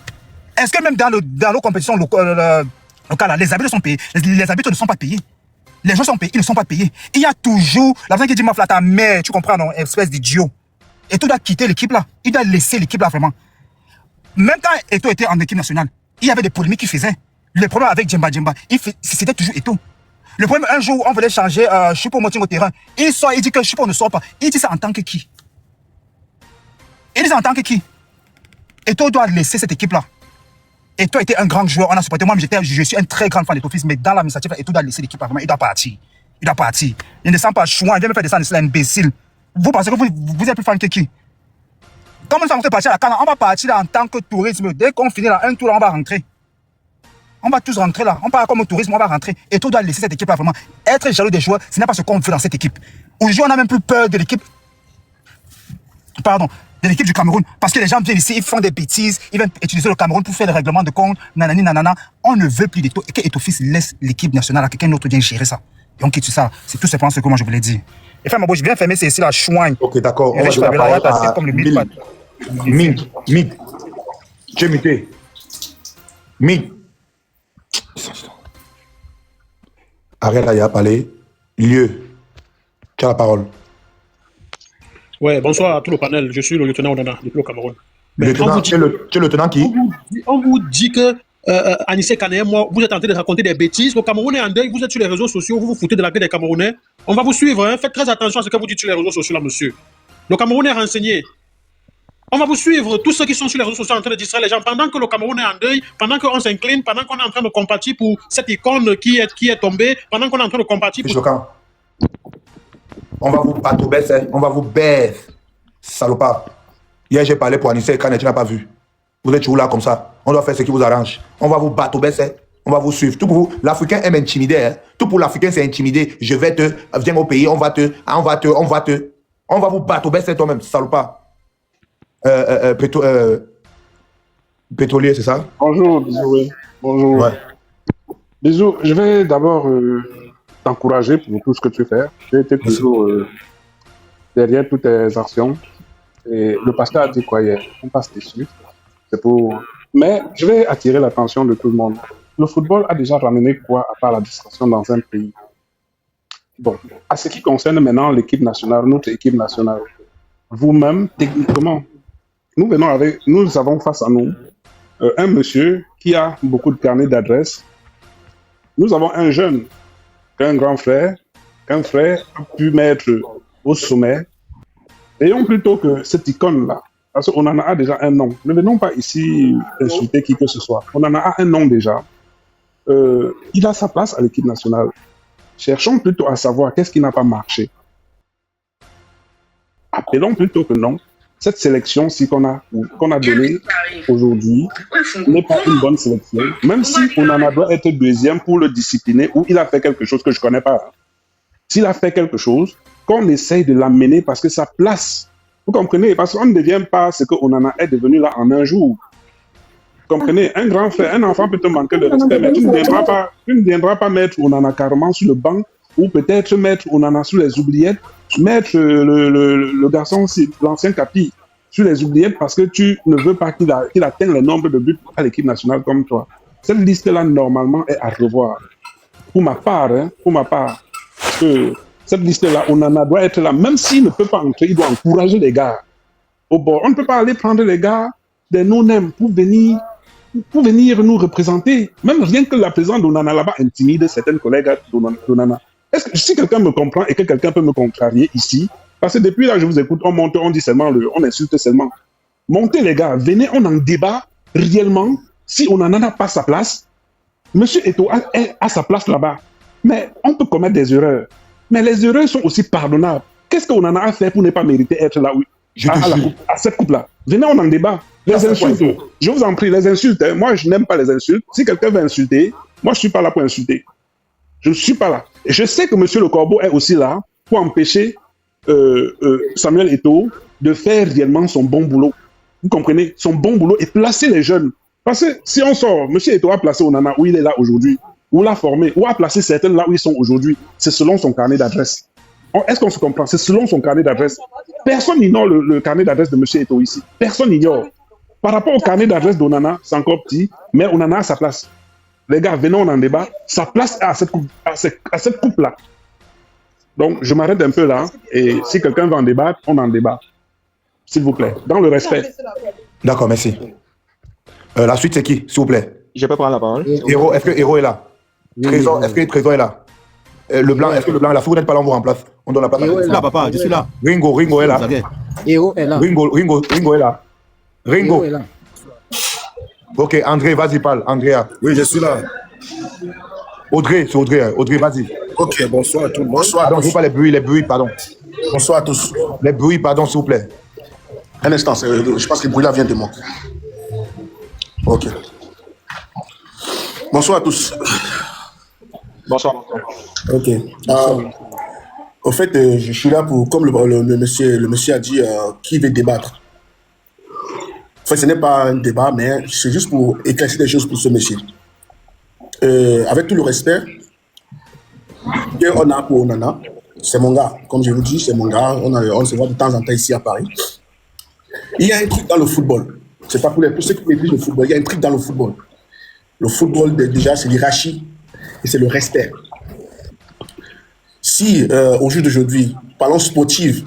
Est-ce que même dans nos compétitions locales, les arbitres sont payés? Les arbitres ne sont pas payés. Les gens sont payés, ils ne sont pas payés. Il y a toujours la personne qui dit ma flatte à mère, tu comprends, non? Espèce d'idiot. Eto'o doit quitter l'équipe là. Il doit laisser l'équipe là, vraiment. Même quand Eto'o était en équipe nationale, il y avait des polémiques qu'il faisait. Le problème avec Djemba, c'était toujours Eto'o. Le problème, un jour, on voulait changer Choupo Moting au terrain. Il sort, il dit que Choupo ne sort pas. Il dit ça en tant que qui? Il dit ça en tant que qui? Eto'o doit laisser cette équipe-là. Eto'o était un grand joueur, on a supporté. Moi, je suis un très grand fan d'Eto'o-Fils, mais dans l'administratif, Eto'o doit laisser l'équipe-là. Vraiment, il doit partir. Il doit partir. Il ne descend pas chouin, il vient me faire descendre, c'est l'imbécile. Vous pensez que vous êtes plus fan que qui? Comme on va partir à la CAN, on va partir là en tant que tourisme. Dès qu'on finit là, un tour, là, on va rentrer. On va tous rentrer là. On part comme au tourisme, on va rentrer. Eto'o doit laisser cette équipe là vraiment. Être jaloux des joueurs, ce n'est pas ce qu'on veut dans cette équipe. Aujourd'hui, on n'a même plus peur de l'équipe. Pardon, de l'équipe du Cameroun. Parce que les gens viennent ici, ils font des bêtises, ils viennent utiliser le Cameroun pour faire des règlements de compte, nanani, nanana. On ne veut plus d'Eto'o. Et que Eto'o-Fils laisse l'équipe nationale à quelqu'un d'autre vient gérer ça. Et on quitte ça. C'est tout simplement ce que moi je voulais dire. Et enfin, je viens fermer ici la chouigne. Ok, d'accord. On va donner la parole à Ming. Tu es muté. Ming. Arrête, il a parlé. Lieu. Tu as la parole. Ouais, bonsoir à tout le panel. Je suis le lieutenant Onana, depuis le Cameroun. Tu es le lieutenant qui? On vous dit que Anissé Kané et moi, vous êtes en train de raconter des bêtises. Le Cameroun est en deuil, vous êtes sur les réseaux sociaux, vous vous foutez de la gueule des Camerounais. On va vous suivre, hein. Faites très attention à ce que vous dites sur les réseaux sociaux là, monsieur. Le Cameroun est renseigné. On va vous suivre, tous ceux qui sont sur les réseaux sociaux en train de distraire les gens, pendant que le Cameroun est en deuil, pendant qu'on s'incline, pendant qu'on est en train de compatir pour cette icône qui est tombée, pendant qu'on est en train de compatir pour... On va vous baisser, on va vous baisser, salopard. Hier, j'ai parlé pour Anissé Kané, tu n'as pas vu. Vous êtes toujours là comme ça. On doit faire ce qui vous arrange. On va vous baisser, on va vous suivre. Tout pour vous, l'Africain aime intimider. Hein. Tout pour l'Africain, c'est intimider. Je vais te, viens au pays, on va vous baisser toi-même, salopard. Pétrolier, c'est ça? Bonjour, bisous, oui. Bonjour. Ouais. Bisous, je vais d'abord t'encourager pour tout ce que tu fais. J'ai été toujours derrière toutes tes actions. Et le pasteur a dit quoi hier? On passe dessus. C'est pour... Mais je vais attirer l'attention de tout le monde. Le football a déjà ramené quoi à part la distraction dans un pays? Bon, à ce qui concerne maintenant l'équipe nationale, notre équipe nationale, vous-même, techniquement, nous avons face à nous un monsieur qui a beaucoup de carnets d'adresses. Nous avons un jeune, un grand frère, qu'un frère a pu mettre au sommet. Ayons plutôt que cette icône-là, parce qu'on en a déjà un nom. Ne venons pas ici insulter qui que ce soit. On en a un nom déjà. Il a sa place à l'équipe nationale. Cherchons plutôt à savoir qu'est-ce qui n'a pas marché. Appelons plutôt que non. Cette sélection-ci qu'on a donnée aujourd'hui n'est pas une bonne sélection, même si Onana doit être deuxième pour le discipliner ou il a fait quelque chose que je ne connais pas. S'il a fait quelque chose, qu'on essaye de l'amener parce que sa place, vous comprenez, parce qu'on ne devient pas ce que Onana est devenu là en un jour. Vous comprenez, un grand frère, un enfant peut te manquer de respect, mais tu ne viendras pas mettre Onana carrément sur le banc ou peut-être mettre Onana sur les oubliettes, mettre le garçon, l'ancien Capi. sur les oubliettes parce que tu ne veux pas qu'il atteigne le nombre de buts à l'équipe nationale comme toi. Cette liste-là, normalement, est à revoir. Pour ma part, parce que cette liste-là, Onana doit être là. Même s'il ne peut pas entrer, il doit encourager les gars au bord. On ne peut pas aller prendre les gars des non-name pour venir nous représenter. Même rien que la présence d'Onana là-bas intimide certains collègues d'Onana. Est-ce que si quelqu'un me comprend et que quelqu'un peut me contrarier ici, parce que depuis là, je vous écoute, on monte, on dit seulement on insulte seulement. Montez les gars, venez, on en débat réellement. Si Onana n'a pas sa place, Monsieur Eto'o a sa place là-bas. Mais on peut commettre des erreurs. Mais les erreurs sont aussi pardonnables. Qu'est-ce qu'Onana a fait pour ne pas mériter être là, à cette coupe-là? Venez, on en débat. Les insultes, je vous en prie, les insultes. Moi, je n'aime pas les insultes. Si quelqu'un veut insulter, moi, je ne suis pas là pour insulter. Je ne suis pas là. Et je sais que Monsieur Le Corbeau est aussi là pour empêcher Samuel Eto'o de faire réellement son bon boulot. Vous comprenez? Son bon boulot et placer les jeunes. Parce que si on sort, M. Eto'o a placé Onana où il est là aujourd'hui, ou l'a formé, ou a placé certains là où ils sont aujourd'hui, c'est selon son carnet d'adresse. Est-ce qu'on se comprend? C'est selon son carnet d'adresse. Personne n'ignore le carnet d'adresse de M. Eto'o ici. Personne n'ignore. Par rapport au carnet d'adresse d'Onana, c'est encore petit, mais Onana a sa place. Les gars, venons, on en débat. Sa place est à cette coupe-là. Donc, je m'arrête un peu là, et si quelqu'un veut en débattre, on en débat. S'il vous plaît, dans le respect. D'accord, merci. La suite, c'est qui, s'il vous plaît? Je peux prendre la parole. Héros, est-ce que Héros est là? Trésor, est-ce que Trésor est là? Le blanc, est-ce que le blanc est là? Si vous n'êtes pas là, on vous remplace. On donne la place. Héros est là, papa, je suis là. Ringo est là. Héros est là. Ringo est là. Ringo est là. Ok, André, vas-y, parle. Andrea. Oui, je suis là. Audrey, c'est Audrey. Audrey, vas-y. Ok, bonsoir à tous. Bonsoir. Pardon, je veux pas les bruits, pardon. Bonsoir à tous. Les bruits, pardon, s'il vous plaît. Un instant, je pense que le bruit là vient de moi. Ok. Bonsoir à tous. Bonsoir. Ok. En fait, je suis là pour, comme le monsieur a dit, qui veut débattre. En fait, ce n'est pas un débat, mais c'est juste pour éclaircir des choses pour ce monsieur. Avec tout le respect qu'on a pour Onana, c'est mon gars. Comme je vous dis, c'est mon gars. On se voit de temps en temps ici à Paris. Il y a un truc dans le football. C'est pas pour ceux qui maîtrisent le football. Il y a un truc dans le football. Le football, déjà, c'est l'hierarchie et c'est le respect. Si, au jour d'aujourd'hui, parlons sportif,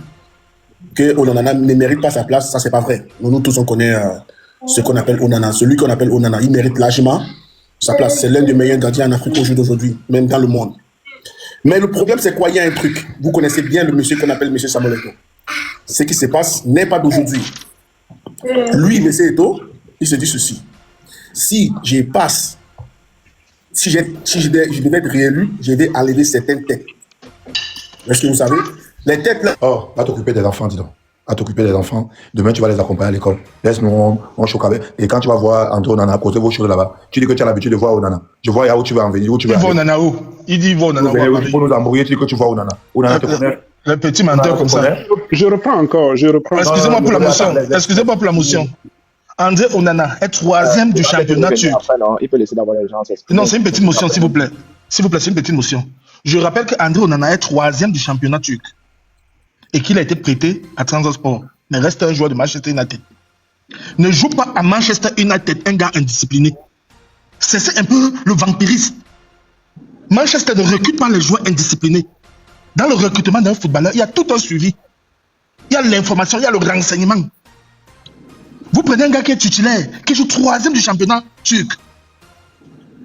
que Onana ne mérite pas sa place, ça, c'est pas vrai. Nous tous, on connaît ce qu'on appelle Onana. Celui qu'on appelle Onana, il mérite largement sa place. C'est l'un des meilleurs gardiens en Afrique au jour d'aujourd'hui, même dans le monde. Mais le problème, c'est quoi? Il y a un truc. Vous connaissez bien le monsieur qu'on appelle M. Samuel Eto'o. Ce qui se passe n'est pas d'aujourd'hui. Lui, M. Eto'o, il se dit ceci. Si je passe, si je devais être réélu, je vais enlever certaines têtes. Est-ce que vous savez? Les têtes là. Oh, va t'occuper des enfants, dis donc. Va t'occuper des enfants. Demain, tu vas les accompagner à l'école. Laisse-nous, on choque avec. Et quand tu vas voir André Onana, poser vos choses là-bas, tu dis que tu as l'habitude de voir Onana. Je vois où tu vas en venir, où tu vas. Il voit Onana où? Il dit il voit Onana où? Pour nous embrouiller, tu dis que tu vois Onana. Onana te connaît. Le petit menteur comme ça. Je reprends encore. Excusez-moi pour la motion. Excusez-moi pour la motion. André Onana est troisième du championnat turc. Il peut laisser d'abord les gens s'exprimer. Non, c'est une petite motion, s'il vous plaît. S'il vous plaît, c'est une petite motion. Je rappelle qu'André Onana est troisième du championnat turc et qu'il a été prêté à Trabzonspor, mais reste un joueur de Manchester United. Ne joue pas à Manchester United un gars indiscipliné. C'est un peu le vampirisme. Manchester ne recrute pas les joueurs indisciplinés. Dans le recrutement d'un footballeur, il y a tout un suivi. Il y a l'information, il y a le renseignement. Vous prenez un gars qui est titulaire, qui joue troisième du championnat turc.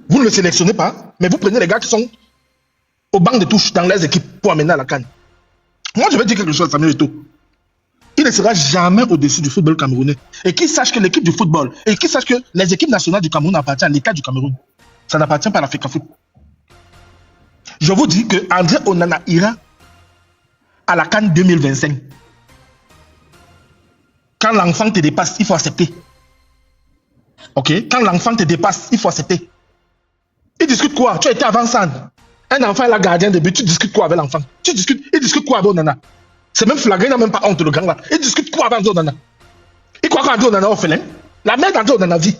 Vous ne le sélectionnez pas, mais vous prenez les gars qui sont au banc de touche dans les équipes pour amener à la CAN. Moi, je vais dire quelque chose à Samuel Eto'o. Il ne sera jamais au-dessus du football camerounais. Et qu'il sache que l'équipe du football, et qu'il sache que les équipes nationales du Cameroun appartiennent à l'État du Cameroun. Ça n'appartient pas à l'Afrique Foot. Je vous dis que André Onana ira à la CAN 2025. Quand l'enfant te dépasse, il faut accepter. Ok? Quand l'enfant te dépasse, il faut accepter. Il discute quoi? Tu as été avant ça. Un enfant est la gardien de but, tu discutes quoi avec l'enfant? Il discute quoi avec Onana? C'est même flagrant, il n'a même pas honte, le grand là. Il discute quoi avec Onana? Il croit qu'André Onana est orphelin? La mère d'André Onana vit.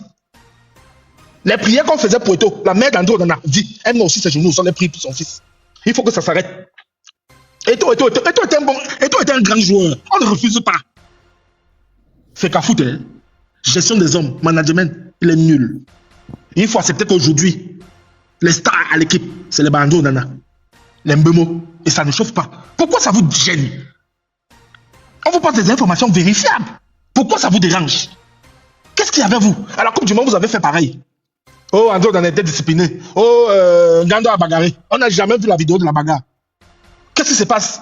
Les prières qu'on faisait pour Eto'o, la mère d'André Onana vit. Elle met aussi ses genoux, sont les prières pour son fils. Il faut que ça s'arrête. Eto'o est un grand joueur. On ne refuse pas. C'est qu'à foutre. Hein. Gestion des hommes, management, il est nul. Il faut accepter qu'aujourd'hui, les stars à l'équipe, c'est les Banjo Nana, les Mbemo, et ça ne chauffe pas. Pourquoi ça vous gêne? On vous passe des informations vérifiables. Pourquoi ça vous dérange? Qu'est-ce qu'il y avait vous? À la Coupe du Monde, vous avez fait pareil. Oh, André, on a été discipliné. Oh, Gando a bagarré. On n'a jamais vu la vidéo de la bagarre. Qu'est-ce qui se passe?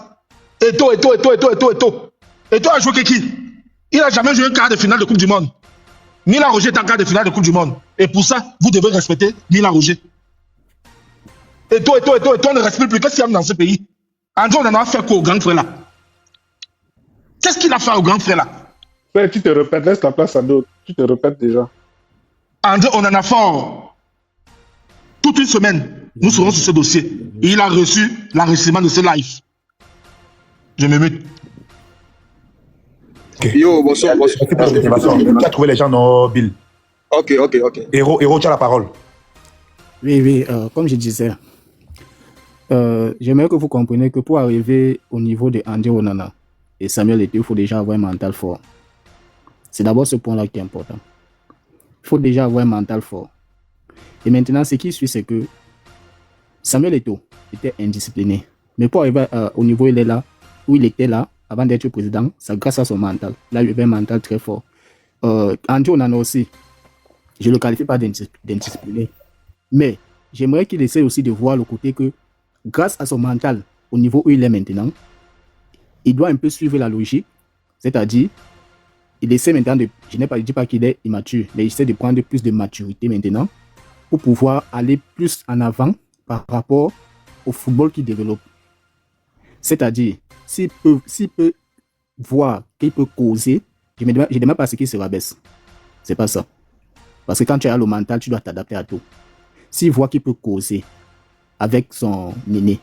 Eto a joué qui? Il n'a jamais joué un quart de finale de Coupe du Monde. Milan Roger est en quart de finale de Coupe du Monde. Et pour ça, vous devez respecter Milan Roger. Eto, on ne respecte plus. Qu'est-ce qu'il y a dans ce pays? André, on en a fait quoi au grand frère là? Qu'est-ce qu'il a fait au grand frère là? Ouais, tu te répètes, laisse la place à d'autres. Tu te répètes déjà. André, on en a fort. Toute une semaine, nous serons sur ce dossier. Et il a reçu l'enregistrement de ce live. Je me mute. Okay. Yo, bonsoir. Tu as trouvé les gens, non, Bill? Ok. Héros, tu as la parole. Oui, comme je disais, j'aimerais que vous compreniez que pour arriver au niveau de André Onana et Samuel Eto'o, il faut déjà avoir un mental fort. C'est d'abord ce point-là qui est important. Il faut déjà avoir un mental fort. Et maintenant, ce qui suit, c'est que Samuel Eto'o était indiscipliné. Mais pour arriver au niveau où il était là, avant d'être président, c'est grâce à son mental. Là, il avait un mental très fort. André Onana aussi, je ne le qualifie pas d'indiscipliné. Mais j'aimerais qu'il essaie aussi de voir le côté que, grâce à son mental, au niveau où il est maintenant, il doit un peu suivre la logique. C'est-à-dire, il essaie maintenant de... Je ne dis pas qu'il est immature, mais il essaie de prendre plus de maturité maintenant pour pouvoir aller plus en avant par rapport au football qu'il développe. C'est-à-dire, s'il peut voir qu'il peut causer, je ne demande pas ce qu'il se rabaisse. C'est pas ça. Parce que quand tu as le mental, tu dois t'adapter à tout. S'il voit qu'il peut causer avec son aîné,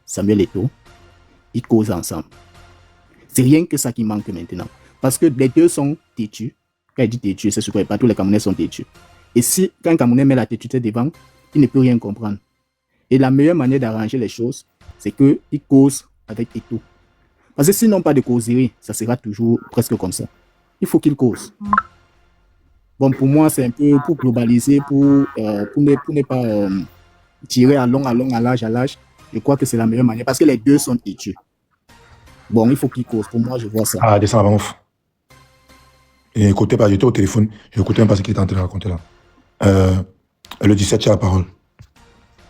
Samuel Eto'o, ils causent ensemble. C'est rien que ça qui manque maintenant. Parce que les deux sont têtus. Quand il dit têtu, c'est sûr que pas tous les Camerounais sont têtus. Et si, quand un Camerounais met la têtuité devant, il ne peut rien comprendre. Et la meilleure manière d'arranger les choses, c'est qu'il cause avec Eto'o. Parce que s'ils n'ont pas de causerie, ça sera toujours presque comme ça. Il faut qu'ils causent. Bon, pour moi, c'est un peu pour globaliser, pour ne pas tirer à l'âge. Je crois que c'est la meilleure manière. Parce que les deux sont têtus. Bon, il faut qu'ils causent. Pour moi, je vois ça. Ah, descends là-bas, ouf. Et écoutez pas, j'étais au téléphone. Je n'écoutais même pas ce qu'il était en train de raconter là. Le 17, tu as la parole.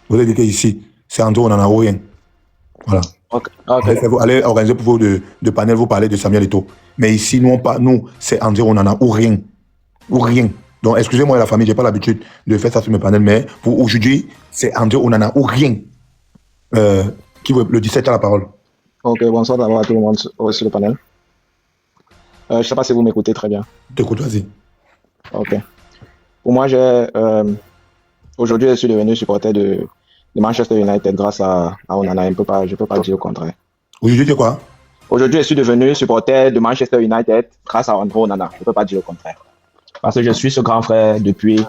Vous avez dit qu'ici, c'est André, on n'en a rien. Voilà. Okay. Allez organiser pour vous de panel, vous parlez de Samuel Eto'o. Mais ici, nous, c'est André, on n'en a rien. Ou rien. Donc, excusez-moi la famille, j'ai pas l'habitude de faire ça sur mes panels, mais pour aujourd'hui, c'est André, on n'en a rien. Qui veut le 17 à la parole? Ok, bonsoir d'abord à tout le monde sur le panel. Je ne sais pas si vous m'écoutez très bien. T'écoutes, vas-y. Ok. Pour moi, aujourd'hui, je suis devenu supporter de Manchester United grâce à Onana. Je ne peux pas dire le contraire. Aujourd'hui, tu es quoi? Aujourd'hui, je suis devenu supporter de Manchester United grâce à André Onana. Je ne peux pas dire le contraire. Parce que je suis ce grand frère depuis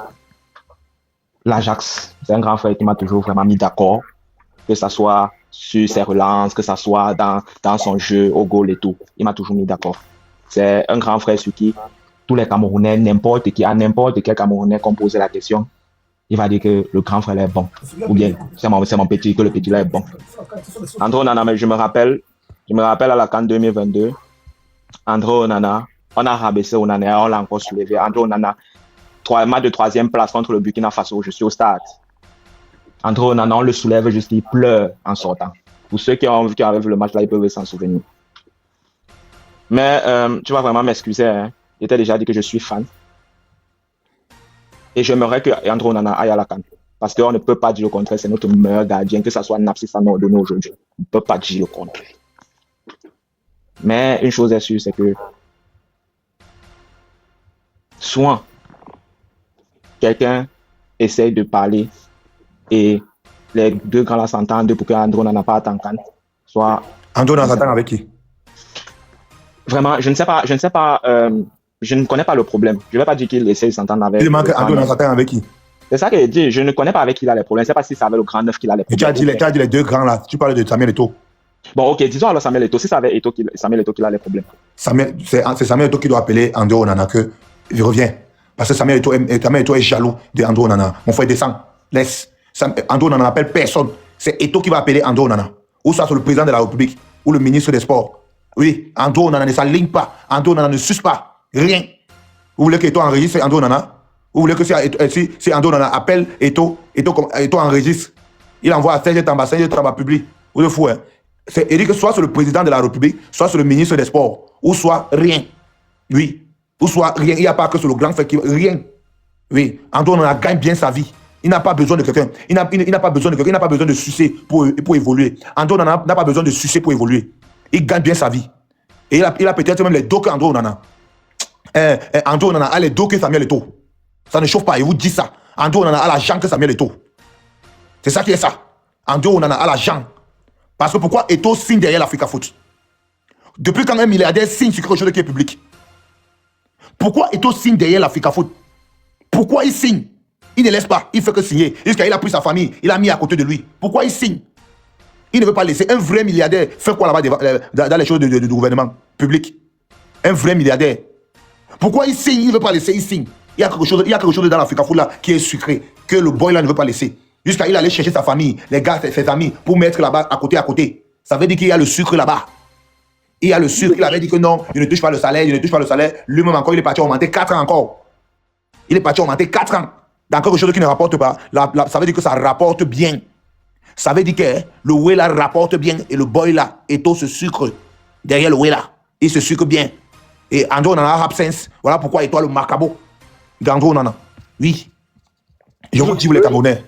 l'Ajax. C'est un grand frère qui m'a toujours vraiment mis d'accord. Que ça soit sur ses relances, que ça soit dans son jeu, au goal et tout. Il m'a toujours mis d'accord. C'est un grand frère sur qui tous les Camerounais, n'importe quel Camerounais qu'on pose la question, il va dire que le grand frère est bon. Ou bien, c'est mon petit, que le petit là est bon. André Onana, mais je me rappelle à la CAN 2022, André Onana, on a rabaissé Onana, on l'a encore soulevé. André Onana, match de 3e place contre le Burkina Faso, je suis au stade. André Onana, on le soulève jusqu'il pleure en sortant. Pour ceux qui ont vu le match là, ils peuvent s'en souvenir. Mais tu vas vraiment m'excuser, hein. J'étais déjà dit que je suis fan. Et j'aimerais que André Onana aille à la CAN. Parce qu'on ne peut pas dire le contraire, c'est notre meilleur gardien, que ce soit Napsi Sano de nous aujourd'hui. On ne peut pas dire le contraire. Mais une chose est sûre, c'est que soit quelqu'un essaye de parler et les deux grands là s'entendent pour que André Onana pas en CAN, soit... André Onana s'entend avec qui? Vraiment, je ne sais pas, je ne connais pas le problème. Je ne vais pas dire qu'il essaie de s'entendre avec... Il demande qu'André Onana s'entend avec qui? C'est ça que je dis, je ne connais pas avec qui il a les problèmes. Je ne sais pas si c'est avec le grand neuf qu'il a les problèmes. Et tu as dit les deux grands là, tu parles de Samuel Eto'o. Bon, ok, disons alors Samuel Eto'o. Si ça avait Samuel Eto'o qui a les problèmes. C'est Samuel Eto'o qui doit appeler André Onana que il revient. Parce que Samuel Eto'o est jaloux de André Onana. Mon frère, descend. Laisse. André Onana n'appelle personne. C'est Eto'o qui va appeler André Onana. Ou soit c'est le président de la République ou le ministre des Sports. Oui, André Onana ne s'aligne pas. André Onana ne suce pas. Rien. Vous voulez que Eto'o enregistre André Onana? Vous voulez que si André Onana appelle Eto'o enregistre, il envoie à Serge Tamba public. Vous êtes fou, hein? Il dit que soit c'est le président de la République, soit c'est le ministre des Sports, ou soit rien. Oui. Ou soit rien. Il n'y a pas que sur le grand fait qui. Rien. Oui. André Onana gagne bien sa vie. Il n'a pas besoin de quelqu'un. Il n'a pas besoin de quelqu'un. Il n'a pas besoin de sucer pour évoluer. André Onana n'a pas besoin de sucer pour évoluer. Il gagne bien sa vie. Et il a peut-être même les dos qu'André Onana. André Onana a les dos que Samuel Eto'o. Ça ne chauffe pas. Il vous dit ça. André Onana a l'argent que Samuel Eto'o. C'est ça qui est ça. André Onana a l'argent. Parce que pourquoi Eto'o signe derrière l'Africa Foot? Depuis quand un milliardaire signe sur quelque chose qui est public? Pourquoi Eto'o signe derrière l'Africa Foot? Pourquoi il signe? Il ne laisse pas, il fait que signer. Jusqu'à il a pris sa famille, il a mis à côté de lui. Pourquoi il signe? Il ne veut pas laisser un vrai milliardaire faire quoi là-bas dans les choses du gouvernement public? Un vrai milliardaire. Pourquoi il signe? Il ne veut pas laisser, il signe. Il y a quelque chose dans l'Africa Foot là qui est sucré, que le boy là ne veut pas laisser. Jusqu'à il allait chercher sa famille, les gars, ses amis, pour mettre là-bas à côté. Ça veut dire qu'il y a le sucre là-bas. Il y a le sucre, il avait dit que non, il ne touche pas le salaire, Lui-même encore, il est parti augmenter 4 ans encore. Il est parti augmenter 4 ans. Dans quelque chose qui ne rapporte pas, ça veut dire que ça rapporte bien. Ça veut dire que le Wela rapporte bien et le boy là, Eto'o se sucre derrière le Wela. Il se sucre bien. Et André Onana a absence. Voilà pourquoi Eto'o le macabo d'André Onana. Oui. Je vous dis, vous les Camerounais.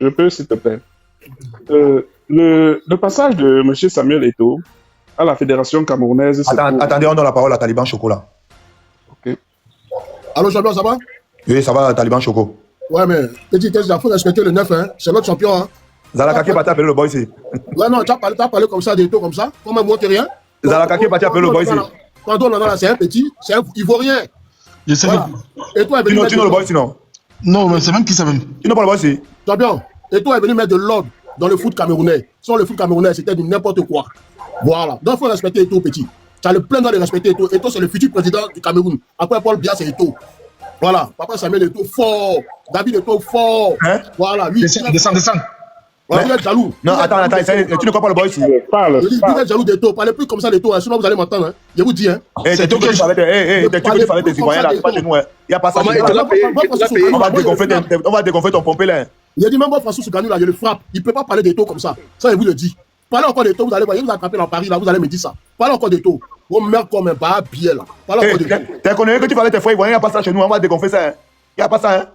Je peux, s'il te plaît. Le passage de M. Samuel Eto'o à la Fédération camerounaise... Attendez, on donne la parole à Taliban Chocolat. Ok. Allô, champion, ça va? Oui, ça va, Taliban Choco. Ouais, mais petit test, il faut respecter le 9, hein. C'est notre champion, hein. Zalakaki va t'appeler le boy ici. Ouais, non, tu as parlé comme ça, d'Eto'o comme ça. Comment moi, t'es rien? Zalakaki va t'appeler le boy ici. Quand on en a là, c'est un petit, c'est un Ivoirien. Je sais voilà. Et toi, tu n'as le boy sinon? Non, mais c'est même qui ça même. Tu n'as pas le boy ici. Champion, Eto'o est venu mettre de l'ordre dans le foot camerounais. Sans le foot camerounais, c'était du n'importe quoi. Voilà. Donc, il faut respecter Eto'o, petit. Tu as le plein droit de respecter Eto'o. Eto'o, c'est le futur président du Cameroun. Après Paul Biya, c'est Eto'o. Voilà. Papa Samuel Eto'o, fort. David Eto'o, fort. Hein? Voilà. Lui, descends. Voilà, vous êtes jaloux. Non, attends, tu ne comprends pas le boy ici. Vous êtes jaloux d'Eto'o. Parlez plus comme ça d'Eto'o, hein. Sinon vous allez m'entendre. Hein. Je vous dis. Hein. C'est tout que tu fallait tes Ivoiriens là, c'est pas chez nous. Il n'y a pas ça. On va dégonfler ton pompé là. Il a dit même moi, François Souganou là, je le frappe. Il ne peut pas parler d'Eto'o comme ça. Ça, je vous le dis. Parlez encore d'Eto'o, vous allez voir, il vous a attrapé dans Paris là, vous allez me dire ça. Parlez encore d'Eto'o. Vos mères comme un bas billet là. Parlez encore d'Eto'o. T'as connu que tu parlais tes frères Ivoiriens, il n'y a pas ça chez nous, on va dégonfler ça. Il n'y a pas ça.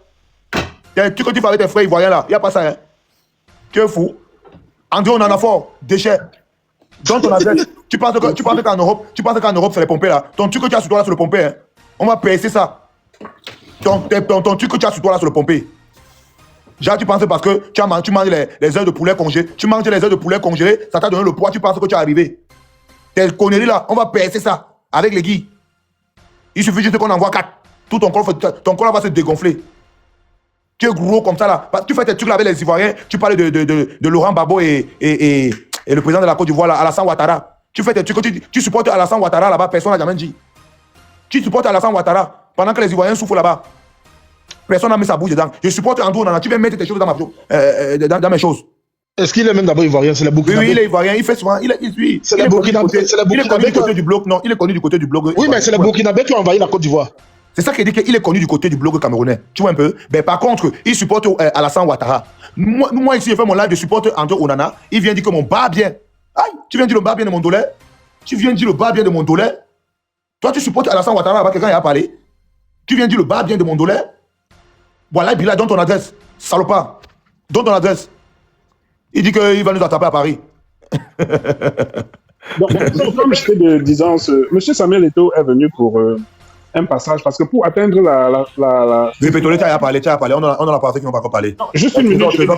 Tu que tu parlais tes frères Ivoiriens là, il n'y a pas ça. Tu es fou. André, on en a fort, déchets. Dans ton adresse, tu penses qu'en Europe, c'est les pompés là. Ton truc que tu as sur toi là, c'est le pompé. Hein. On va payer ça. Ton truc que tu as sur toi là, c'est le pompé. Genre, tu penses parce que tu manges les œufs de poulet congelés. Tu manges les œufs de poulet congelés, ça t'a donné le poids, tu penses que tu es arrivé. Tes conneries là, on va payer ça avec les guilles. Il suffit juste qu'on envoie 4. Tout ton corps va se dégonfler. Tu es gros comme ça là. Tu fais tes trucs là avec les Ivoiriens. Tu parlais de Laurent Gbagbo et le président de la Côte d'Ivoire, là, Alassane Ouattara. Tu fais tes trucs, tu supportes Alassane Ouattara là-bas, personne n'a jamais dit. Tu supportes Alassane Ouattara pendant que les Ivoiriens souffrent là-bas. Personne n'a mis sa bouche dedans. Je supporte André Onana. Tu viens mettre tes choses dans mes choses. Est-ce qu'il est même d'abord ivoirien? C'est la Burkinabé. Oui, il est ivoirien. Il fait souvent. C'est la Burkinabé. Il est connu du côté du bloc. Non, il est connu du côté du bloc. Oui, mais c'est la Burkinabé qui a envahi la Côte d'Ivoire. C'est ça qui dit qu'il est connu du côté du bloc camerounais. Tu vois un peu? Mais par contre, il supporte Alassane Ouattara. Moi ici, je fais mon live, je supporte André Onana. Il vient dire que mon bas bien. Aïe, tu viens dire le bas bien de mon dolé? Tu viens dire le bas bien de mon dolé? Toi, tu supportes Alassane Ouattara là-bas, quelqu'un y a parlé? Tu viens dire le bas bien de mon dolé? Voilà, Bila, donne ton adresse. Salopard. Donne ton adresse. Il dit qu'il va nous attraper à Paris. Comme je te disais, M. Samuel Eto'o est venu pour un passage, parce que pour atteindre la... Oui, Pétolé, tu as parlé. On en a parlé qui n'ont pas encore parlé. Juste une minute. Trésor,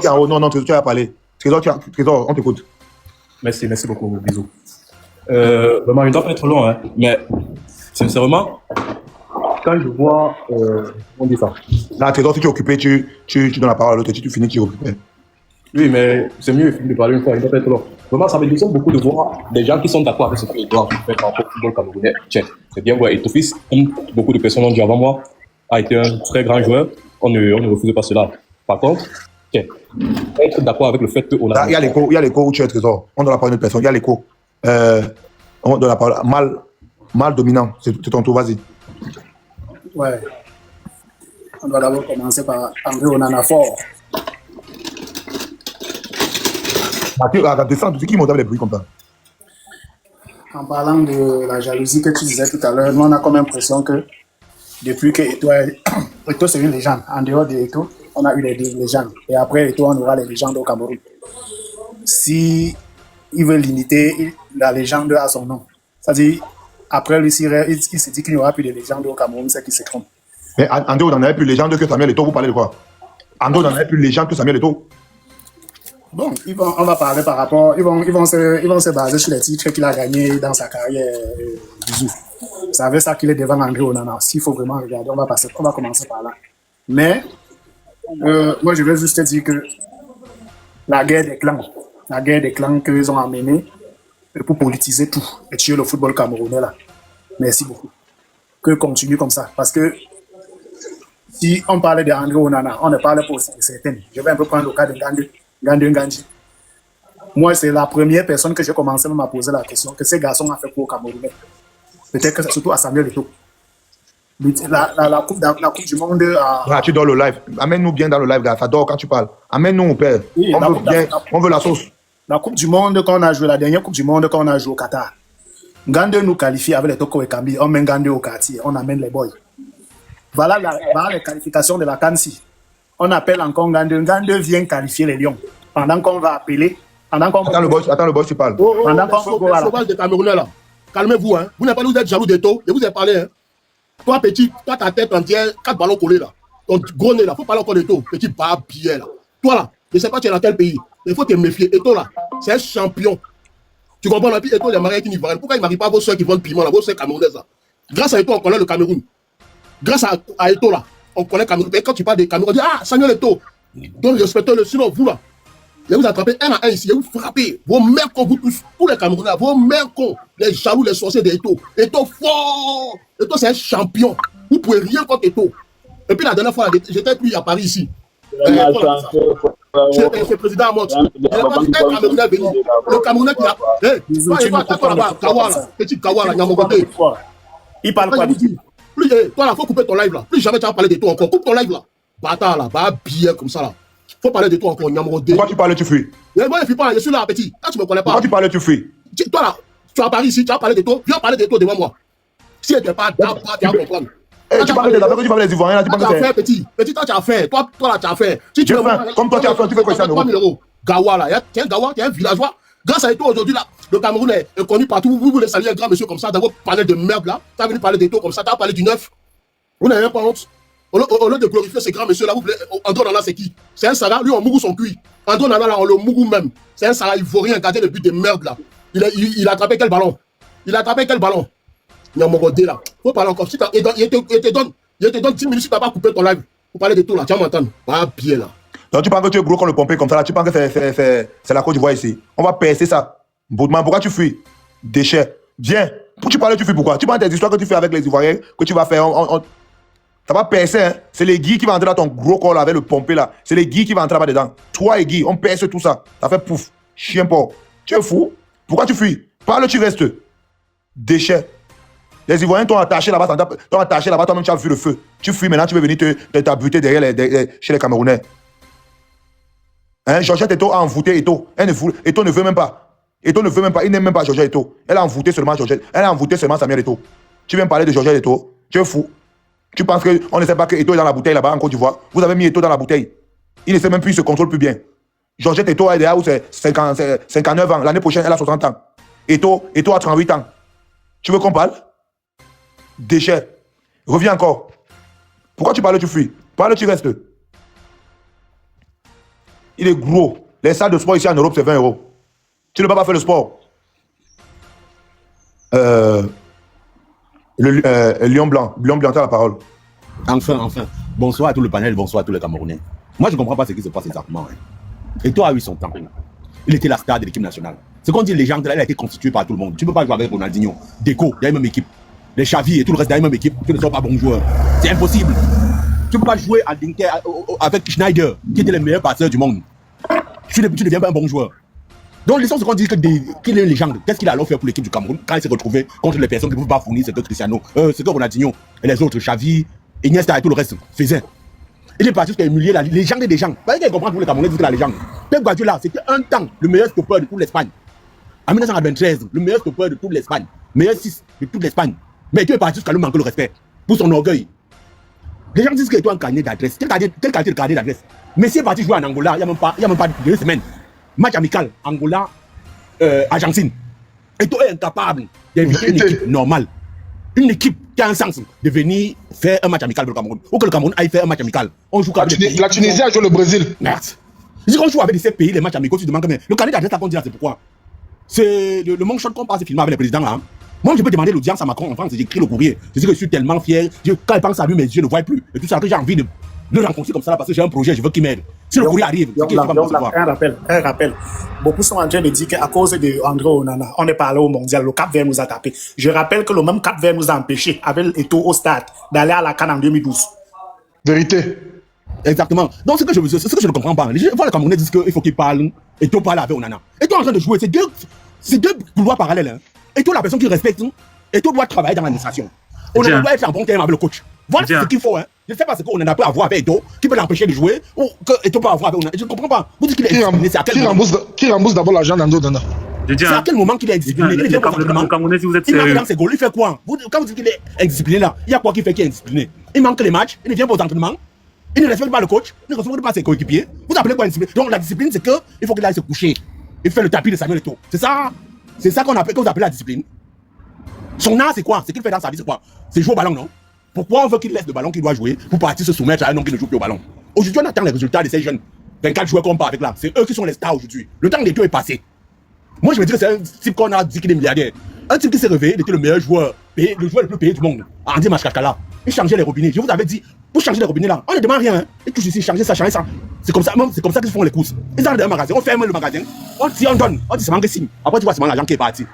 tu as parlé. Trésor, on t'écoute. Merci beaucoup, bisous. Vraiment, il ne doit pas être long, hein, mais sincèrement, quand je vois... on dit ça. Là, Trésor, si tu es occupé, tu donnes la parole à l'autre, tu finis, tu es occupé. Oui, mais c'est mieux de parler une fois, il ne doit pas être long. Vraiment, ça me déçoit beaucoup de voir des gens qui sont d'accord avec ce que Edouard fait par rapport au football camerounais. Tiens, c'est bien voir. Etofis, comme beaucoup de personnes l'ont dit avant moi, a été un très grand joueur. On ne refuse pas cela. Par contre, tiens, être d'accord avec le fait qu'on a... Il y a l'écho où tu es trésor. On donne la parole à une personne. Il y a l'écho. On donne la parole. Mal dominant. C'est ton tour, vas-y. Ouais. On doit d'abord commencer par André Onana fort. Descends, c'est qui m'entend les bruits comme ça? En parlant de la jalousie que tu disais tout à l'heure, nous on a comme l'impression que depuis que Eto'o c'est une légende. En dehors de Eto'o, on a eu les légendes. Et après Eto'o, on aura les légendes au Cameroun. Si il veut limiter la légende à son nom, c'est-à-dire après lui, il se dit qu'il n'y aura plus de légendes au Cameroun, c'est qu'il se trompe. Mais André, on n'en avait plus légende que Samuel Eto'o, vous parlez de quoi? André, on n'en avait plus légende que Samuel Eto'o. Bon, on va parler par rapport, ils vont se baser sur les titres qu'il a gagnés dans sa carrière. Bisous. C'est avec ça qu'il est devant André Onana. S'il faut vraiment regarder, on va commencer par là. Mais moi je veux juste te dire que la guerre des clans qu'ils ont amené pour politiser tout et tuer le football camerounais là. Merci beaucoup. Que continue comme ça, parce que si on parlait d'André Onana, on ne parlait pas aussi de certaines. Je vais un peu prendre le cas de Ngandji. Moi, c'est la première personne que j'ai commencé à me poser la question que ces garçons ont fait pour au Camerounais. Peut-être que c'est surtout à Samuel Eto'o. La coupe du monde. Tu dors le live. Amène-nous bien dans le live, gars. Ça dort quand tu parles. Amène-nous, mon père. Oui, on veut la sauce. La coupe du monde qu'on a joué, la dernière coupe du monde qu'on a joué au Qatar. Ngandé nous qualifie avec les Toko et Kambi. On met Ngandé au quartier. On amène les boys. Voilà les qualifications de la Kansi. On appelle encore Ngandé. Ngandé vient qualifier les Lions. Pendant qu'on va appeler. Attends le boss, tu parles. Pendant qu'on va sauvage des Camerounais là. Calmez-vous, hein. Vous n'avez pas nous d'être jaloux d'Eto'o. Je vous ai parlé, hein. Toi, petit, toi, ta tête entière, 4 ballons collés là. Ton gros nez là, faut parler encore d'Eto'o. Petit barbier là. Toi là, je ne sais pas tu es dans quel pays. Il faut te méfier. Eto'o là, c'est un champion. Tu comprends? Et puis Eto'o, il est marié avec une Ivoirienne. Pourquoi il ne marie pas vos soeurs qui vendent piment là, vos soeurs camerounaises là? Grâce à Eto'o, on connaît le Cameroun. Grâce à Eto'o là, on connaît le Cameroun. Et quand tu parles des Cameroun, on dit ah, Samuel Eto'o. Donc respectez-le, sinon vous là. Je vais vous attraper un à un ici, je vais vous frapper. Vos mères cons, vous tous, tous les Camerounais, vos mères cons, les jaloux, les sorciers d'Eto'o. Eto'o fort. Eto'o, c'est un champion. Vous ne pouvez rien contre Eto'o. Et puis la dernière fois, j'étais plus à Paris ici. C'est président Amot. Il y a pas un Camerounais venu. Le Camerounais qui a. Petit Kawa, là, Nyamogote. Il parle pas. Toi, là, il faut couper ton live là. Plus jamais tu vas parler d'Eto'o encore. Coupe ton live là. Bâtard là, va bien comme ça là. Faut parler de toi encore, Nyamogote. Pourquoi tu parles, tu fuis? Moi, je ne fuis pas, je suis là, petit. Là, tu ne me connais pas. Pourquoi tu parles, tu fuis? Toi là, tu vas parler ici, tu vas parler de toi. Viens parler de toi devant moi. Si elle n'est pas d'accord, tu vas comprendre. Tu parles de la tu parles des Ivoiriens là, tu parles de ça. Petit, toi, tu as fait. Toi là, tu as fait. Si tu veux. Comme toi, tu as fait, tu fais quoi ça, 3 000 €. Gawa là, tu es un Gawa, tu es un villageois. Grâce à Eto'o aujourd'hui là, le Cameroun est connu partout. Vous voulez saluer un grand monsieur comme ça, d'avoir parlé de merde là. Tu as venu parler d'Eto'o comme ça, tu as parlé du neuf. Vous n'avez même pas honte. Au lieu de glorifier ces grands messieurs là, vous voulez. André Onana, c'est qui? C'est un Sara, lui, on mougou son cuit. André Onana, là, on le mougou même. C'est un Sara, il ne faut rien garder le but de merde là. Il a attrapé quel ballon? Il a attrapé quel ballon? Il y a mon rodé là. Faut parler encore. Si il te donne 10 minutes si tu n'as pas coupé ton live. Pour parler de tout là, tu vas m'entendre. Pas bien là. Donc tu penses que tu es gros comme le pompé comme ça là, tu penses que c'est la Côte d'Ivoire ici. On va percer ça. Baudement, pourquoi tu fuis? Déchet. Viens. Pour tu parles, tu fuis pourquoi? Tu penses des histoires que tu fais avec les Ivoiriens, que tu vas faire. Ça va percer, hein. C'est les Guy qui vont entrer dans ton gros corps là, avec le pompé là. C'est les Guy qui vont entrer là-bas dedans. Toi et Guy, on perce tout ça. Ça fait pouf. Chien porc. Tu es fou? Pourquoi tu fuis? Parle, tu restes. Déchet. Les Ivoiriens t'ont attaché là-bas, toi-même tu as vu le feu. Tu fuis maintenant, tu veux venir t'abuter derrière chez les Camerounais. Hein? Georgette Eto'o a envoûté Eto'o. Eto'o ne veut même pas. Eto'o ne veut même pas. Il n'aime même pas Georgette Eto'o. Elle a envoûté seulement Georgette. Elle a envoûté seulement Samuel Eto'o. Tu viens me parler de Georgette Eto'o? Tu es fou? Tu penses qu'on ne sait pas que Eto'o est dans la bouteille là-bas en Côte d'Ivoire? Vous avez mis Eto'o dans la bouteille. Il ne sait même plus, il se contrôle plus bien. Georgette Eto'o est derrière où c'est 59 ans. L'année prochaine, elle a 60 ans. Eto'o a 38 ans. Tu veux qu'on parle? Déchet. Reviens encore. Pourquoi tu parles, tu fuis? Parle, tu restes. Il est gros. Les salles de sport ici en Europe, c'est 20 €. Tu ne peux pas faire le sport. Lion Blanc, tu as la parole. Enfin. Bonsoir à tout le panel, bonsoir à tous les Camerounais. Moi, je ne comprends pas ce qui se passe exactement. Hein. Eto'o a eu son temps. Il était la star de l'équipe nationale. Ce qu'on dit légende, là, elle a été constituée par tout le monde. Tu ne peux pas jouer avec Ronaldinho, Deco, il y a une même équipe. Les Xavi et tout le reste, il y a une même équipe. Tu ne sont pas bons joueurs. C'est impossible. Tu ne peux pas jouer à l'Inter avec Schneider, qui était le meilleur passeur du monde. Tu ne deviens pas un bon joueur. Donc, les gens se dit qu'il est une légende. Qu'est-ce qu'il a alors fait pour l'équipe du Cameroun quand il s'est retrouvé contre les personnes qui ne peuvent pas fournir ce que Cristiano, ce que Ronaldinho et les autres, Xavi, Iniesta et tout le reste faisaient. Il est parti jusqu'à humilier la légende des gens. Vous voyez, comprendre pour les Camerounais, c'est la légende. Pep Guardiola, c'était un temps le meilleur stopper de toute l'Espagne. En 1993, le meilleur stopper de toute l'Espagne. Meilleur 6 de toute l'Espagne. Mais tu es parti jusqu'à lui manquer le respect pour son orgueil. Les gens disent que tu as un carnet d'adresse. Quelle qualité de carnet d'adresse? Messi est parti jouer en Angola il n'y a même pas 2 semaines. Match amical, Angola, Argentine. Et toi, est incapable d'inviter une équipe normale. Une équipe qui a un sens de venir faire un match amical pour le Cameroun. Ou que le Cameroun aille faire un match amical. On joue avec la Tunisie a joué le Brésil. Merde. Si on joue avec ces pays, les matchs amicaux, tu te demandes combien. Le carnet d'adresse, on dit là, c'est pourquoi. C'est le manque shot qu'on passe filmer avec le président là. Hein. Moi, je peux demander l'audience à Macron en France, j'écris le courrier. Je dis que je suis tellement fier. Quand il pense à lui, mes yeux ne voient plus. Et tout ça, que j'ai envie de le rencontrer comme ça là, parce que j'ai un projet, je veux qu'il m'aide. Si le courrier arrive, un rappel. Beaucoup sont en train de dire qu'à cause de André Onana, on est parlé au mondial, le Cap-Vert nous a tapé. Je rappelle que le même Cap-Vert nous a empêché, avec Eto'o au stade, d'aller à la CAN en 2012. Vérité. Exactement. Donc, ce que je ne comprends pas, les Camerounais disent qu'il faut qu'ils parlent, Eto'o parle avec Onana. Eto'o est en train de jouer, c'est deux couloirs parallèles. Hein. Eto'o, la personne qui respecte, Eto'o doit travailler dans l'administration. Onana doit être en bon terme avec le coach. Voilà ce qu'il faut. Hein. Je ne sais pas ce qu'on en a pas à voir avec Eto'o, qui peut l'empêcher de jouer, ou que Eto'o peut avoir avec Onana. Je ne comprends pas. Vous dites qu'il est indiscipliné, c'est à quel moment? Qui rembourse d'abord l'argent d'André Onana? C'est à quel moment qu'il est indiscipliné? Il Camerounais, si vous êtes sérieux. Il manque dans ses goals, il fait quoi? Quand vous dites qu'il est indiscipliné là, il y a quoi qui fait qu'il est indiscipliné? Il manque les matchs, il ne vient pas aux entraînements, il ne respecte pas le coach, il ne respecte pas ses coéquipiers. Vous appelez quoi indiscipliné? Donc la discipline, c'est qu'il faut qu'il aille se coucher. Il fait le tapis de Samuel Eto'o. C'est ça qu'on appelle, que vous appelez la discipline. Son art, c'est quoi? C'est qu'il fait dans sa vie, c'est quoi? C'est jouer au ballon, non? Pourquoi on veut qu'il laisse le ballon qu'il doit jouer pour partir se soumettre à un homme qui ne joue plus au ballon? Aujourd'hui, on attend les résultats de ces jeunes 24 joueurs qu'on part avec là. C'est eux qui sont les stars aujourd'hui. Le temps d'Eto'o est passé. Moi, je me dis que c'est un type qu'on a dit qu'il est milliardaire. Un type qui s'est réveillé, il était le meilleur joueur, le joueur le plus payé du monde. Andy Machkakala. Il changeait les robinets. Je vous avais dit, pour changer les robinets là, on ne demande rien. Hein. Et tout ici, changer ça. C'est comme ça qu'ils font les courses. Ils entrent dans un magasin, on ferme le magasin, on tire, on donne, on dit c'est manque signe. Après, tu vois, c'est l'argent qui est parti.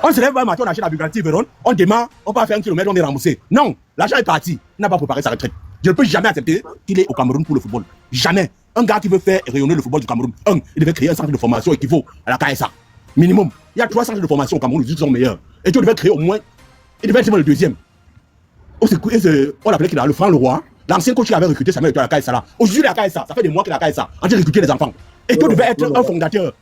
On se lève un matin, on achète la Bugatti Veyron, on démarre, on part faire 1 kilomètre, on est remboursé. Non, l'argent est parti. Il n'a pas préparé sa retraite. Je ne peux jamais accepter qu'il est au Cameroun pour le football. Jamais. Un gars qui veut faire rayonner le football du Cameroun, il devait créer un centre de formation équivaut à la KSA. Minimum. Il y a 3 centres de formation au Cameroun qui sont meilleurs. Et tu devais créer au moins. Il devait être le deuxième. On l'appelait le Franc Leroy. L'ancien coach qui avait recruté Samuel Eto'o à la KSA là. Aujourd'hui, la KSA, ça fait des mois que la KSA a recruté les enfants. Et tu devait être un fondateur.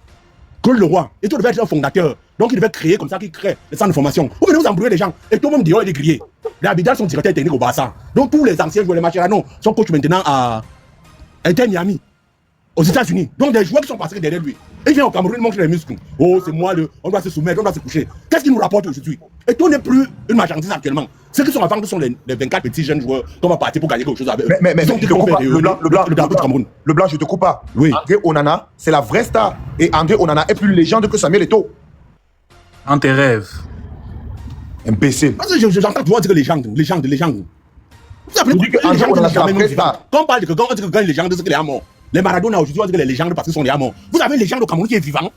Claude Leroy. Et tu devait être un fondateur. Donc il devait créer comme ça, qu'il crée les centres de formation. Vous venez vous embrouiller les gens. Et tout le monde dit, oh, il est grillé. Les Abidal sont directeurs techniques au Barça. Donc tous les anciens joueurs, les matchs là, non, sont coachs maintenant à Inter Miami. Aux États-Unis. Donc des joueurs qui sont passés derrière lui. Et il vient au Cameroun, il montre les muscles. Oh, c'est moi, on doit se soumettre, on doit se coucher. Qu'est-ce qu'il nous rapporte aujourd'hui? Et tout n'est plus une marchandise actuellement. Ceux qui sont avant, ce sont les 24 petits jeunes joueurs qu'on va partir pour gagner quelque chose avec eux. Mais je te coupe pas. Le blanc, je te coupe pas. Oui. André Onana, c'est la vraie star. Et André Onana est plus légende que Samuel Eto'o. En tes rêves. Imbécile. Parce que j'entends toujours dire légende. Vous appelez que André Onana, c'est la vraie star. Quand on parle de quelqu'un, on dit que quand une légende, c'est qu'il est à mort. Les Maradona aujourd'hui, on dit que les légendes parce qu'ils sont les morts. Vous avez une légende au Cameroun qui est vivant.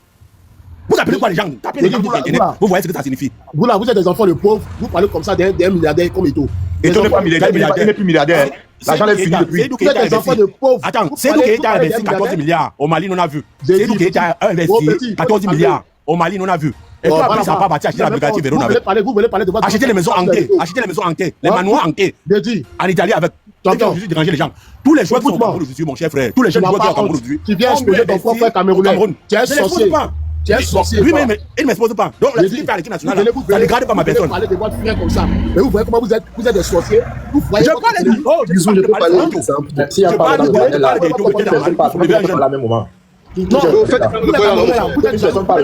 Vous appelez quoi légende? Tapez les gens sur Internet. Vous voyez ce que ça signifie. Vous là, vous êtes des enfants de pauvres. Vous parlez comme ça d'un milliardaire comme Eto'o. Eto'o n'est pas milliardaire. Il n'est plus milliardaire. L'argent est fini depuis. Vous êtes des enfants de pauvres. Attends, c'est nous qui avons investi 14 milliards. Au Mali, on a vu. C'est nous qui avons investi 14 milliards. Au Mali, on a vu. Et puis après, ça n'a pas parti acheter la Bugatti Veyron avec. Vous voulez parler de votre. Acheter les maisons hantées. Les manoirs hantés. En Italie avec. Je déranger les gens. Tous les joueurs qui sont au Cameroun aujourd'hui, mon cher frère. Tous les jeunes joueurs qui sont au Cameroun aujourd'hui. Tu viens exposer ton propre frère camerounais. Tu es sorcier. Tu es sorcier. Oui, mais il ne m'expose pas. Donc, la discipline à l'équipe nationale, ça ne dégrade pas ma personne. Vous parlez de votre frère comme ça. Mais vous voyez comment vous êtes des sorciers. Vous voyez. Je parle de. Oh, Bisous, je peux parler de tout. Si on parle de la même moment. Non, vous êtes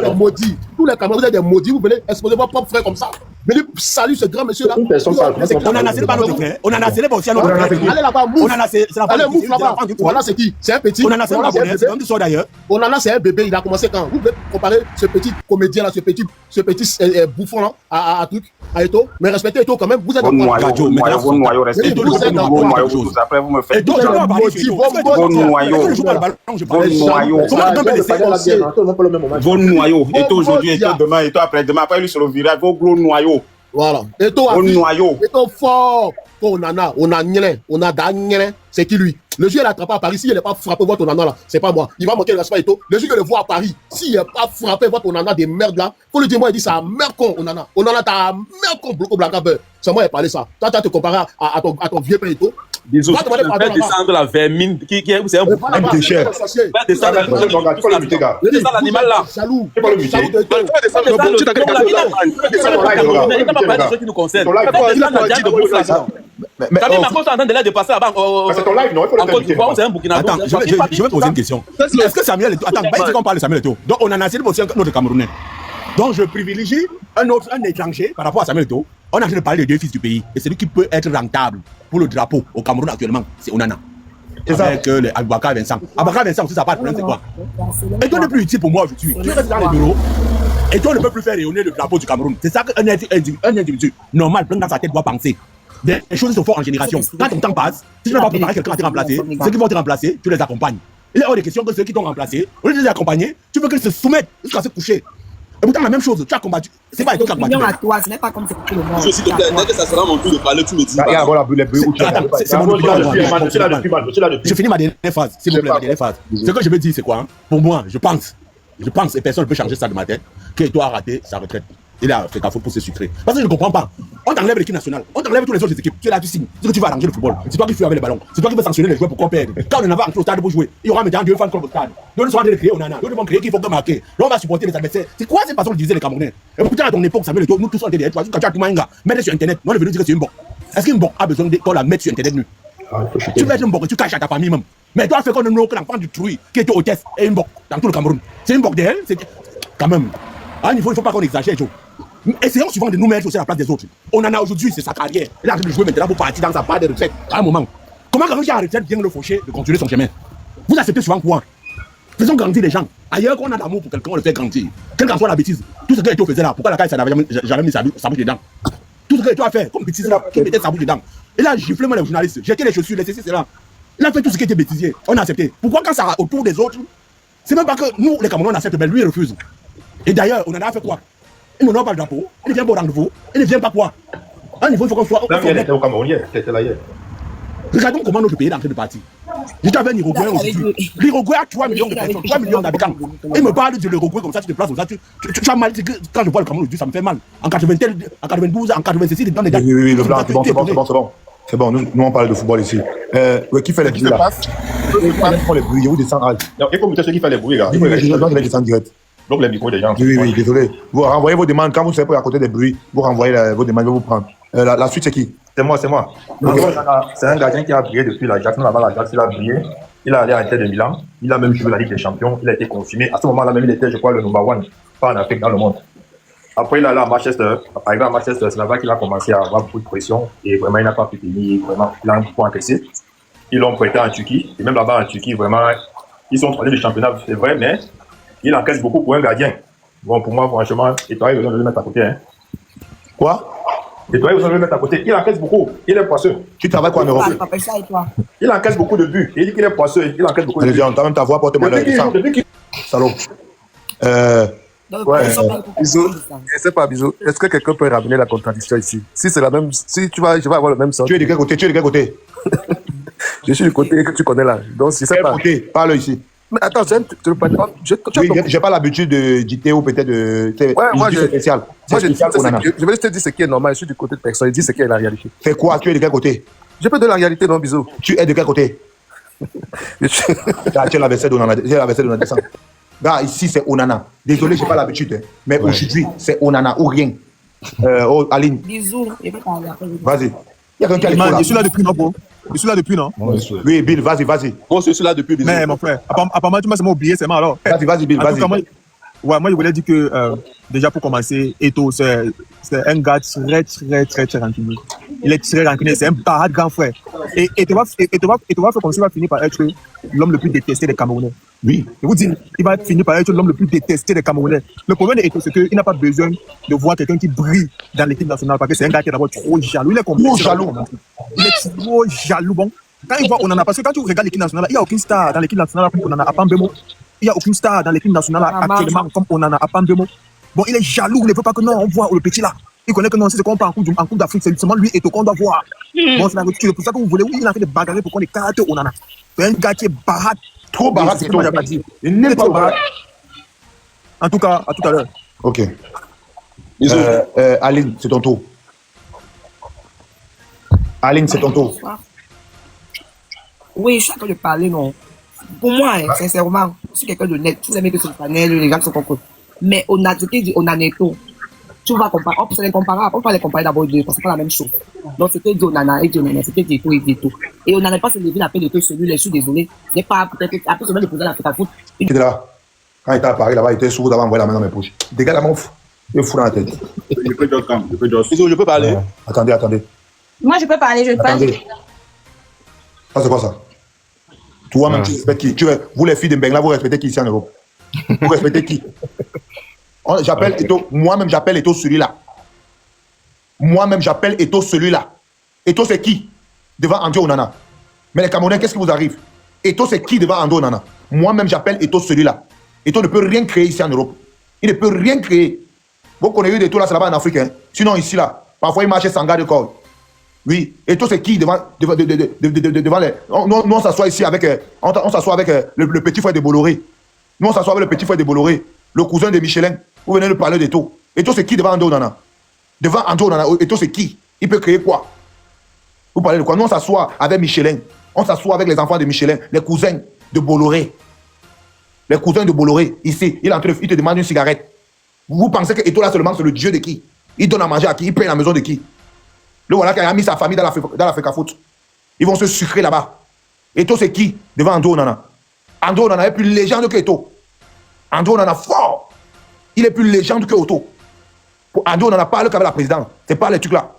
des maudits. Tous les Camerounais, vous êtes des maudits. Vous venez exposer votre propre frère comme ça. Venez saluer ce grand monsieur là. Une personne parle. On en a célèbre notre frère. On en a célèbre aussi à notre frère. Allez là-bas, mouf. Allez, mouf là-bas. Voilà, c'est qui? C'est un petit. On en a célèbre c'est un qui sort d'ailleurs. On en a, c'est un bébé. Il a commencé quand? Vous pouvez comparer ce petit comédien là, ce petit bouffon là, à truc, à Eto'o. Mais respectez Eto'o quand même. Vous êtes vos noyaux, respectez vos noyaux. Après, vous me faites. Vos noyaux. on peut laisser vos noyaux. Et toi aujourd'hui, et toi demain, et toi après-demain. Après lui sur le virage, vos gros noyaux. Voilà. Et toi, noyau. Et toi fort. On a Daniel, c'est qui lui? Le jour il a attrapé à Paris, s'il n'est pas frappé votre Onana là, c'est pas moi. Il va monter le respect et tout. Le jour que le voit à Paris, s'il n'est pas frappé votre Onana des merdes là, faut lui dire moi, il dit ça, merde con Onana. Onana t'as merde con Bloco Blanca Beurre. C'est moi qui ai parlé ça. Toi, tu te compares à ton vieux père et tout. Désolé, tu vas descendre la vermine qui est c'est un peu cher. Descendre l'animal là. Jaloux. Tu vas Attends, je vais poser une question. Est-ce que Samuel Eto'o, attends, on parle de Samuel Eto'o, donc on en a essayé de poser un autre Camerounais. Donc je privilégie un étranger par rapport à Samuel Eto'o. On a essayé de parler des deux fils du pays. Et celui qui peut être rentable pour le drapeau au Cameroun actuellement, c'est Onana. Avec Aboubacar Vincent. Aboubacar Vincent aussi, ça n'a pas de problème, c'est quoi? Eto'o n'est plus utile pour moi aujourd'hui. Tu restes dans les bureaux. Eto'o ne peut plus faire rayonner le drapeau du Cameroun. C'est ça qu'un individu normal, plein dans sa tête, doit penser. Des choses se font en génération. Quand ton temps passe, si tu n'as pas préparé quelqu'un à te remplacer, ceux qui vont te remplacer, tu les accompagnes. Il est hors de question que ceux qui t'ont remplacé, au lieu de les accompagner, tu veux qu'ils se soumettent jusqu'à se coucher. Et pourtant, la même chose, tu as combattu. C'est pas Eto'o qui a combattu. à toi, ce n'est pas comme c'est tout le monde. S'il te plaît, dès que ça sera mon tour de parler, tu me dis. C'est mon opinion. Je finis ma dernière phrase, s'il vous plaît, ma dernière phrase. Ce que je veux dire, c'est quoi? Pour moi, je pense, et personne ne peut changer ça de ma tête, qu'Eto'o a raté sa retraite. Il a fait faute pour se sucrer. Parce que je ne comprends pas. On t'enlève l'équipe nationale, on t'enlève toutes les autres équipes. Tu es là, tu signes. C'est que tu vas arranger le football. C'est toi qui fuis avec les ballons. C'est toi qui veux sanctionner les joueurs pour qu'on perde. Quand on en va entrer au stade pour jouer, il y aura maintenant 2 fans club au stade. Nous sommes en train de créer Onana. Nous devons créer qu'il faut que marquer. Là, on va supporter les adversaires. C'est quoi cette façon de diviser les Camerounais? Et pourtant, à ton époque, Samuel Eto'o, nous tous on était derrière toi. Quand tu as tout manga, mets-le sur Internet. Nous, on est venu dire que c'est une boque. Est-ce qu'une boque a besoin qu'on la mette sur Internet nu? Tu mets une boque et tu caches à ta famille même. Mais toi, fais qu'on ne que l'enfant du truie qui était hôtesse et une boque dans tout le Cameroun. C'est une boque d'elle, c'est quand même. À un niveau, il ne faut pas qu'on exagère, Joe. Essayons souvent de nous mettre aussi à la place des autres. On en a aujourd'hui, c'est sa carrière. Il est en train de jouer maintenant pour partir dans sa part de retraite à un moment. Comment quelqu'un qui a retraite vient le faucher de continuer son chemin? Vous acceptez souvent quoi? Faisons grandir les gens. Ailleurs qu'on a d'amour pour quelqu'un, on le fait grandir. Quelle qu'en soit la bêtise. Tout ce que Eto'o faisait là, pourquoi la caille ça n'avait jamais mis sa bouche dedans? Tout ce que Eto'o a fait comme bêtise là, qui mettait sa bouche dedans. Il a giflé moi les journalistes, jeté les chaussures, les ceci, cela. Il a fait tout ce qui était bêtisier. On a accepté. Pourquoi quand ça autour des autres, c'est même pas que nous, les Camerounais, on accepte, mais lui, il refuse. Et d'ailleurs, on en a fait quoi? Il n'en a pas le drapeau, il ne vient pas au rendez-vous, il ne vient pas quoi? À un niveau, il faut qu'on soit. Il était au Cameroun hier, c'était là hier. Regardons comment notre pays est en train de partir. J'étais avec l'Uruguay aujourd'hui. L'Uruguay a 3 millions de personnes, 3 millions d'habitants. Il me parle de l'Uruguay comme ça, tu te places comme ça. Tu as mal dit que quand je vois le Cameroun aujourd'hui, ça me fait mal. En 92, en 86, dans les dates. Oui, le blanc, c'est bon. C'est bon, nous on parle de football ici. Qui fait les bruits là? Qui font les bruits? Il y a où des centrales? Il faut ceux qui font les bruits là. Il faut descendre direct. Donc les micros des gens. Oui, désolé. Vous renvoyez vos demandes. Quand vous savez pas à côté des bruits, vous renvoyez vos demandes, je vais vous prendre. La suite, c'est qui? C'est moi. C'est un gardien qui a brillé depuis la Jackson, avant la Jackson, il a brillé. Il est allé à l'Inter de Milan. Il a même joué la Ligue des Champions. Il a été confirmé. À ce moment-là même, il était, je crois, le number 1, pas en Afrique, dans le monde. Après, il est allé à Manchester. Arrivé à Manchester, c'est là-bas qu'il a commencé à avoir beaucoup de pression. Et vraiment, il n'a pas pu tenir. Vraiment, il a un point encaissé. Ils l'ont prêté en Turquie. Et même là-bas en Turquie, vraiment, ils sont troisième du championnat, c'est vrai, mais il encaisse beaucoup pour un gardien. Bon, pour moi, franchement, Eto'o, vous allez le mettre à côté. Hein. Quoi? Eto'o, vous allez le mettre à côté. Il encaisse beaucoup. Il est poisseux. Tu travailles quoi en Europe? Il encaisse beaucoup de buts. Il dit qu'il est poisseux. Il encaisse beaucoup de buts. Allez, viens, même ta voix, porte-moi là. Salaud. Bisous. Je sais pas, Bisous. Est-ce que quelqu'un peut ramener la contradiction ici? Si c'est la même, si tu vas, je vais avoir le même sens. Tu es de quel côté? Je suis du côté que tu connais là. Donc, si c'est pas. Parle ici. Mais attends, j'ai pas l'habitude de dicter ou peut-être de. Ouais, moi, je vais juste te dire ce qui est normal. Je suis du côté de personne. Je dis ce qui est la réalité. Fais quoi? Tu es de quel côté? Je peux de la réalité, non, Bisous. Tu es de quel côté? Tu as la verset de la descente. Là, ici, c'est Onana. Désolé, j'ai pas l'habitude. Mais aujourd'hui, c'est Onana ou rien. Aline. Bisous. Vas-y. Je suis là depuis, non, bro? Je suis là depuis, non? Oui, Bill, vas-y. Bon, je suis là depuis, Bisous. Mais mon frère, apparemment, tu m'as oublié, c'est mal alors. Vas-y, Bill, vas-y. Ouais, moi, je voulais dire que, déjà, pour commencer, Eto'o, c'est un gars très rancunier. Il est très rancunier, c'est un parade grand frère. Et Eto'o va comme ça, il va finir par être l'homme le plus détesté des Camerounais. Oui. Je vous dis, il va finir par être l'homme le plus détesté des Camerounais. Le problème de Eto'o, c'est qu'il n'a pas besoin de voir quelqu'un qui brille dans l'équipe nationale, parce que c'est un gars qui est d'abord trop jaloux. Il est trop jaloux. Il est trop jaloux. Bon, quand il voit Onana, parce que quand tu regardes l'équipe nationale, il n'y a aucune star dans l'équipe nationale pour Onana, à part Mbemo. il n'y a aucune star dans l'équipe nationale actuellement, comme on en a à Pandemo. Bon, il est jaloux, il ne veut pas que non, on voit le petit là. Il connaît que non, c'est ce qu'on parle en Coupe d'Afrique, c'est seulement lui et tout qu'on doit voir. Bon, c'est la rupture, c'est pour ça que vous voulez, oui, il a fait des bagarres pour qu'on écarte Onana. C'est un gars qui est barat. Trop barat, c'est tout. Il n'est pas barat. En tout cas, à tout à l'heure. Ok. Aline, c'est ton tour. Aline, c'est ton tour. Oui, je suis en train de parler, non. Pour moi, sincèrement, je suis quelqu'un de net. Vous aimez que c'est le panel, les gens se comprennent. Mais on a dit, on a netto. Tu vas comparer. C'est l'incomparable. On va les comparer d'abord deux, parce que c'est pas la même chose. Donc, c'était dit Onana et Onana, c'était dit tout et dit tout. Et on n'allait pas se lever la peine de celui-là, je suis désolé. C'est pas peut-être après semaine de poser la foot. Il était là. Quand il était à Paris, là-bas, il était sourd d'avant envoyer la main dans mes poches. Des gars, la main, il est fou dans la tête. Je peux parler. Attendez. Moi, je peux parler, je peux parler. Ça, c'est quoi ça? Toi-même, tu respectes qui? Vous, les filles de Mbengla, vous respectez qui ici en Europe? Vous respectez qui? J'appelle Eto. Moi-même, j'appelle Eto celui-là. Moi-même, j'appelle Eto celui-là. Eto, c'est qui? Devant André Onana. Mais les Camerounais, qu'est-ce qui vous arrive? Eto, c'est qui devant André Onana? Moi-même, j'appelle Eto celui-là. Eto ne peut rien créer ici en Europe. Il ne peut rien créer. Vous connaissez Eto là, c'est là-bas en Afrique. Hein? Sinon, ici, là, parfois, il marche sans garde de corps. Oui. Eto, c'est qui devant les. Nous, on s'assoit ici avec. On s'assoit avec le petit frère de Bolloré. Nous, on s'assoit avec le petit frère de Bolloré, le cousin de Michelin. Vous venez de parler d'Eto. Eto, c'est qui devant André Onana? Devant André Onana, Eto, c'est qui? Il peut créer quoi? Vous parlez de quoi? Nous, on s'assoit avec Michelin. On s'assoit avec les enfants de Michelin, les cousins de Bolloré. Les cousins de Bolloré, ici, il te demande une cigarette. Vous pensez que Eto, là, seulement, c'est le dieu de qui? Il donne à manger à qui? Il paye la maison de qui? Le voilà qui a mis sa famille dans l'Afrique à foot. Ils vont se sucrer là-bas. Eto, c'est qui devant André Onana? André Onana est plus légende que Eto. André Onana fort. Il est plus légende que Otto. Pour André Onana parle qu'avec la présidente. C'est pas les trucs là.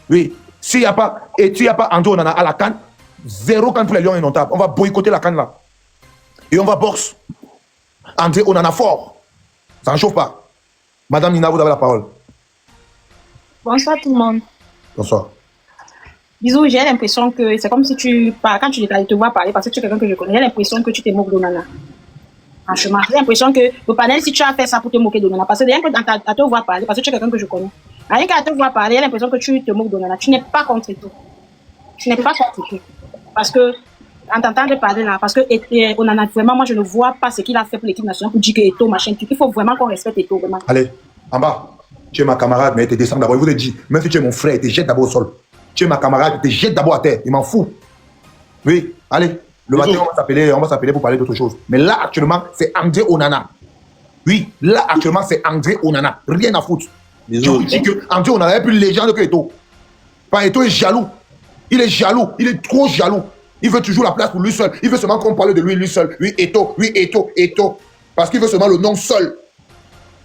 Oui. S'il n'y a pas André Onana à la CAN, 0 CAN pour les Lions indomptables. On va boycotter la CAN là. Et on va boxe. André Onana fort. Ça ne chauffe pas. Madame Nina, vous avez la parole. Bonsoir tout le monde. Bonsoir. Bisous, j'ai l'impression que c'est comme si quand tu te vois parler, parce que tu es quelqu'un que je connais, j'ai l'impression que tu te moques d'Onana. Franchement, j'ai l'impression que le panel, si tu as fait ça pour te moquer d'Onana, parce que rien que à te voir parler, parce que tu es quelqu'un que je connais, rien qu'à te voir parler, j'ai l'impression que tu te moques d'Onana. Tu n'es pas contre tout. Tu n'es pas contre tout. Parce que, en t'entendant parler là, parce que Onana, vraiment, moi, je ne vois pas ce qu'il a fait pour l'équipe nationale pour dire que Eto, machin, il faut vraiment qu'on respecte Eto, vraiment. Allez, en bas. Tu es ma camarade, mais tu descends d'abord. Il vous a dit, même si tu es mon frère, tu te jettes d'abord au sol. Tu es ma camarade, tu te jettes d'abord à terre. Il m'en fout. Oui, allez. Le matin, on va s'appeler pour parler d'autre chose. Mais là, actuellement, c'est André Onana. Oui, là, actuellement, c'est André Onana. Rien à foutre. Je vous dis que André Onana est plus légende que Eto. Eto est jaloux. Il est jaloux. Il est trop jaloux. Il veut toujours la place pour lui seul. Il veut seulement qu'on parle de lui seul. Oui, Eto. Parce qu'il veut seulement le nom seul.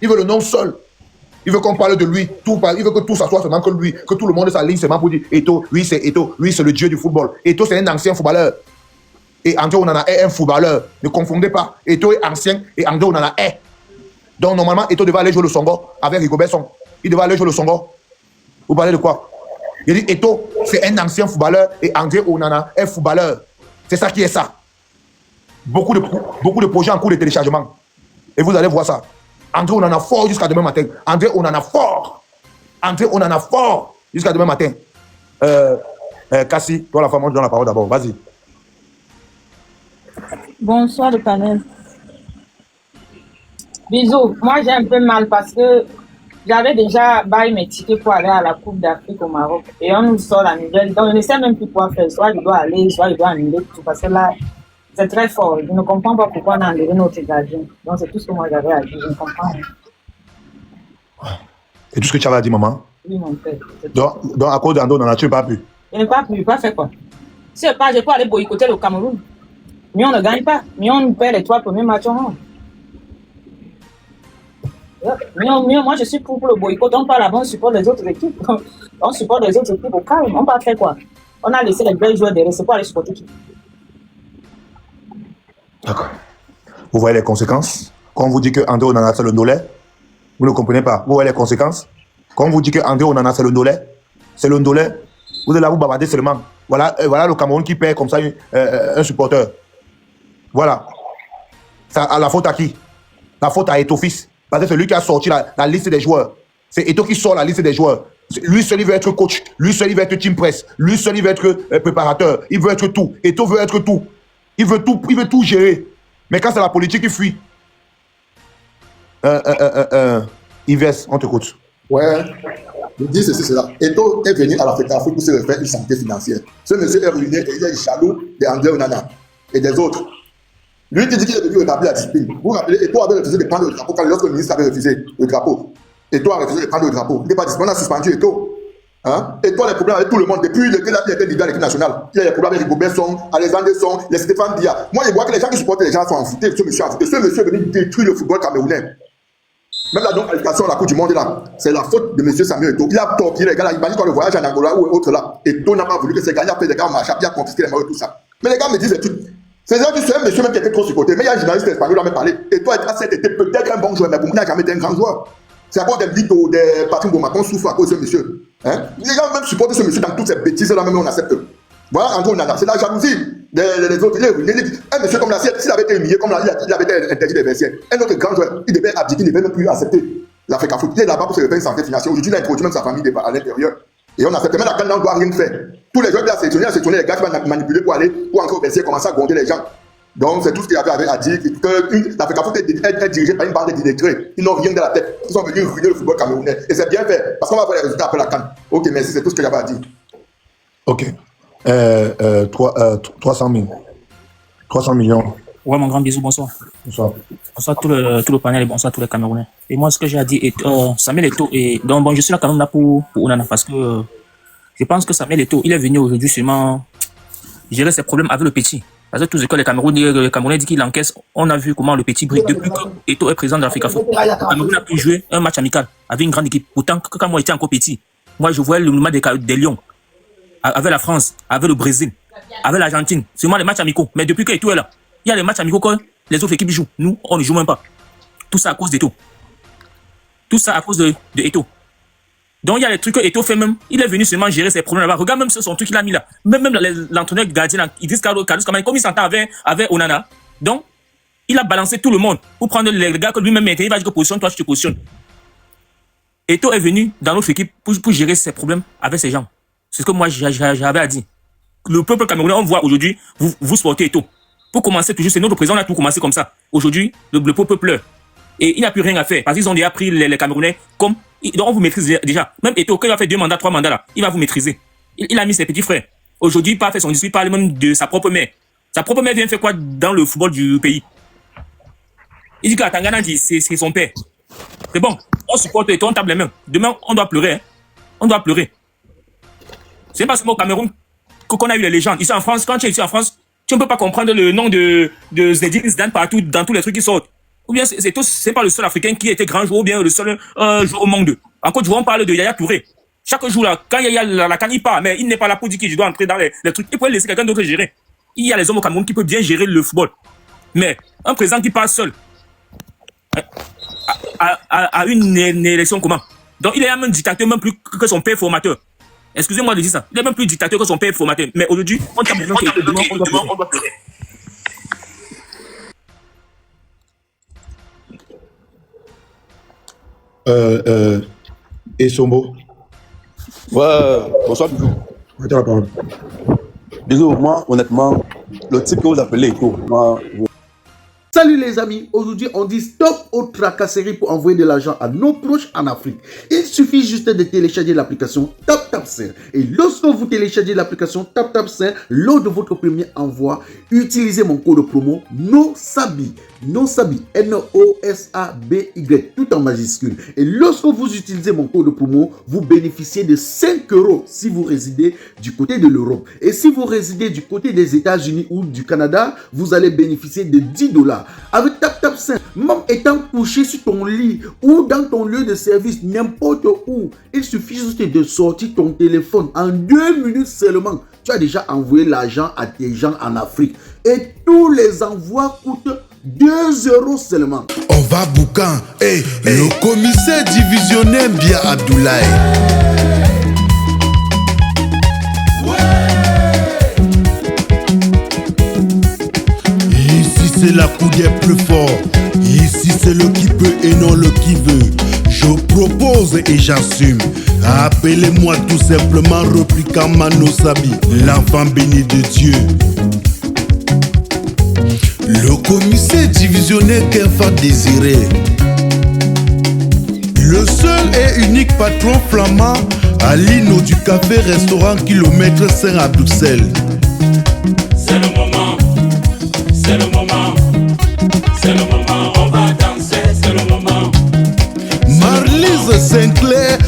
Il veut le nom seul. Il veut qu'on parle de lui. Il veut que tout ça soit seulement que lui. Que tout le monde s'aligne seulement pour dire Eto. Oui, c'est Eto. Oui, c'est le dieu du football. Eto, c'est un ancien footballeur. Et André Onana est un footballeur. Ne confondez pas. Eto est ancien et André Onana est. Donc, normalement, Eto devait aller jouer le Songo avec Rigobert Song. Il devait aller jouer le Songo. Vous parlez de quoi? Il dit Eto, c'est un ancien footballeur et André Onana est footballeur. C'est ça qui est ça. Beaucoup de projets en cours de téléchargement. Et vous allez voir ça. André Onana fort jusqu'à demain matin. André Onana fort jusqu'à demain matin. Cassie, toi la femme, je donne la parole d'abord. Vas-y. Bonsoir le panel. Bisous. Moi j'ai un peu mal parce que j'avais déjà baillé mes tickets pour aller à la Coupe d'Afrique au Maroc. Et on nous sort la nouvelle. Donc je ne sais même plus quoi faire. Soit je dois aller, soit je dois annuler tout. Parce que là, c'est très fort. Je ne comprends pas pourquoi on a enlevé notre gardien. Donc c'est tout ce que moi j'avais à dire. Je ne comprends pas. C'est tout ce que tu avais à dire, maman? Oui, mon père. Donc à cause d'Ando, on a tué pas pu. Je n'ai pas pu. Pas fait quoi? Si je pas, je peux aller boycotter le Cameroun. Mais on ne gagne pas. Mais on perd les 3 premiers matchs en rang. Moi, je suis pour le boycott. On parle là-bas, on supporte les autres équipes. On supporte les autres équipes au calme. On va faire quoi? On a laissé les vrais joueurs derrière. C'est pour aller supporter qui? D'accord. Vous voyez les conséquences? Quand on vous dit que André Onana c'est le Ndolé, vous ne comprenez pas. Vous voyez les conséquences? Quand on vous dit que André Onana c'est le Ndolé, vous êtes là, vous bavardez seulement. Voilà le Cameroun qui perd comme ça un supporter. Voilà. la faute à qui? La faute à Eto'o-Fils. Parce que c'est lui qui a sorti la liste des joueurs. C'est Eto'o qui sort la liste des joueurs. Lui seul, il veut être coach. Lui seul, il veut être team press. Lui seul, il veut être préparateur. Il veut être tout. Eto'o veut être tout. Il veut tout gérer. Mais quand c'est la politique, il fuit. Yves, on t'écoute. Ouais, je dis ceci, cela. Eto'o est venu à l'Afrique pour se refaire une santé financière. Ce monsieur est ruiné et il est jaloux d'André Onana et des autres. Lui qui dit qu'il est venu rétablir la discipline. Vous vous rappelez, Eto'o avait refusé de prendre le drapeau quand lorsque le ministre avait refusé le drapeau. Eto'o a refusé de prendre le drapeau. Il n'est pas disponible, on a suspendu Eto'o. Hein? Eto'o a des problèmes avec tout le monde. Depuis le gars qui était leader de l'équipe nationale, il a des problèmes avec Rigobert Song, Alexandre Song, les Stéphane Dia. Moi, je vois que les gens qui supportent les gens sont enfoutés. Ce monsieur est venu détruire le football camerounais. Même la non-qualification à la Coupe du Monde là, c'est la faute de M. Samuel Eto'o. Il a torpillé les gars là. Imagine quand le voyage en Angola ou autre là. Eto'o n'a pas voulu que ces gars, il a fait des gars en marche, il a confisqué les maillots et tout ça. Mais les gars me disent des trucs. C'est ça que c'est un monsieur même qui était trop supporté. Mais il y a un journaliste espagnol qui m'a parlé. Eto'o a cet été peut-être un bon joueur, mais pour moi, il n'a jamais été un grand joueur. C'est à cause des Lito, des Patrick Boma qu'on souffre à cause de ce monsieur. Hein? Les gens même supportent ce monsieur dans toutes ces bêtises là, même on accepte. Voilà, André Onana, c'est la jalousie des autres. Un monsieur comme la sienne, s'il avait été humilié, comme il avait été interdit des vestiaires, un autre grand joueur, il devait abdiquer, il ne devait même plus accepter l'Afrique Foot. Il est là-bas pour se refaire une santé financière. Aujourd'hui, il a introduit même sa famille à l'intérieur. Et on accepte. Même la canne ne doit rien faire. Tous les joueurs qui ont sélectionné les gars qui vont manipuler pour aller, pour entrer au vestiaire, commencer à gronder les gens. Donc, c'est tout ce qu'il y avait à dire. L'Afrique Foot est dirigée par une bande d'illettrés. Ils n'ont rien dans la tête. Ils sont venus ruiner le football camerounais. Et c'est bien fait. Parce qu'on va voir les résultats après la canne. Ok, merci, c'est tout ce que j'avais à dire. Ok. 300 000. 300 millions. Ouais, mon grand bisou, bonsoir. Bonsoir. Bonsoir tout le panel et bonsoir tous les Camerounais. Et moi, ce que j'ai à dire, Samuel Eto'o, donc bon, je suis là quand même là pour Onana parce que je pense que Samuel Eto'o, il est venu aujourd'hui seulement gérer ses problèmes avec le petit. Parce que tous les Camerounais disent qu'il encaisse. On a vu comment le petit brille depuis que Eto'o est président de l'Afrique. Le Cameroun a pu jouer un match amical avec une grande équipe. Pourtant, quand moi j'étais encore petit, moi je voyais le mouvement des Lions avec la France, avec le Brésil, avec l'Argentine. C'est moi les matchs amicaux. Mais depuis que Eto'o est là, il y a les matchs amicaux que les autres équipes jouent. Nous, on ne joue même pas. Tout ça à cause d'Eto'o. Tout ça à cause de Eto'o. Donc il y a les trucs que Eto'o fait même. Il est venu seulement gérer ses problèmes là-bas. Regarde même son truc qu'il a mis là. Même l'entraîneur gardien, il dit Carlos Kamani, comme il s'entend avec Onana. Donc, il a balancé tout le monde pour prendre les gars que lui-même était. Il va dire que positionne, toi tu te positionnes. Eto'o est venu dans notre équipe pour gérer ses problèmes avec ces gens. C'est ce que moi j'avais à dire. Le peuple camerounais, on voit aujourd'hui, vous supportez Eto'o. Pour commencer toujours, c'est notre président a tout commencé comme ça. Aujourd'hui, le peuple pleure. Et il n'a plus rien à faire. Parce qu'ils ont déjà pris les Camerounais comme... Donc on vous maîtrise déjà. Même Eto'o, quand il a fait 2 mandats, 3 mandats là, il va vous maîtriser. Il a mis ses petits frères. Aujourd'hui, il n'a pas fait son discours, il parle même de sa propre mère. Sa propre mère vient faire quoi dans le football du pays? Il dit qu'Atangana dit c'est son père. C'est bon, on supporte Eto'o, on tape les mains. Demain, on doit pleurer. Hein. On doit pleurer. C'est pas seulement au Cameroun qu'on a eu les légendes. Ici en France, quand tu es ici en France, tu ne peux pas comprendre le nom de Zinedine Zidane partout, dans tous les trucs qui sortent. Ou bien c'est pas le seul Africain qui était grand joueur, ou bien le seul joueur au monde. En Côte d'Ivoire, on parle de Yaya Touré. Chaque jour, là, quand Yaya la canne, il part, mais il n'est pas là pour dire qu'il doit entrer dans les trucs. Il pourrait laisser quelqu'un d'autre gérer. Il y a les hommes au Cameroun qui peuvent bien gérer le football. Mais un président qui part seul à une élection, comment? Donc il est même dictateur, même plus que son père formateur. Excusez-moi de dire ça. Il est même plus dictateur que son père formateur. Mais aujourd'hui, on tape les gens qui on doit pleurer. Et Sombo. Ouais, bonsoir, bisous. Attends la parole. Bisous, moi, honnêtement, le type que vous appelez Eto'o, moi, Salut les amis, aujourd'hui on dit stop aux tracasseries pour envoyer de l'argent à nos proches en Afrique. Il suffit juste de télécharger l'application TapTapSend. Et lorsque vous téléchargez l'application TapTapSend, lors de votre premier envoi, utilisez mon code promo NOSABI, N-O-S-A-B-Y, tout en majuscule. Et lorsque vous utilisez mon code promo, vous bénéficiez de 5 € si vous résidez du côté de l'Europe. Et si vous résidez du côté des États-Unis ou du Canada, vous allez bénéficier de 10 $. Avec TapTapSend, même étant couché sur ton lit ou dans ton lieu de service, n'importe où, il suffit juste de sortir ton téléphone. En 2 minutes seulement, tu as déjà envoyé l'argent à tes gens en Afrique. Et tous les envois coûtent 2 € seulement. On va boucan. Le commissaire divisionnaire Bia Abdoulaye. c'est la coup des plus forts. Ici c'est le qui peut et non le qui veut. Je propose et j'assume. Appelez-moi tout simplement Replica Mano Sabi, l'enfant béni de Dieu. Le commissaire divisionnaire qu'Enfa désiré. Le seul et unique patron flamand à l'Ino du café-restaurant kilomètre 5 à Bruxelles. C'est le moment, c'est le moment, c'est le moment, on va danser, c'est le moment. Marlise Sinclair,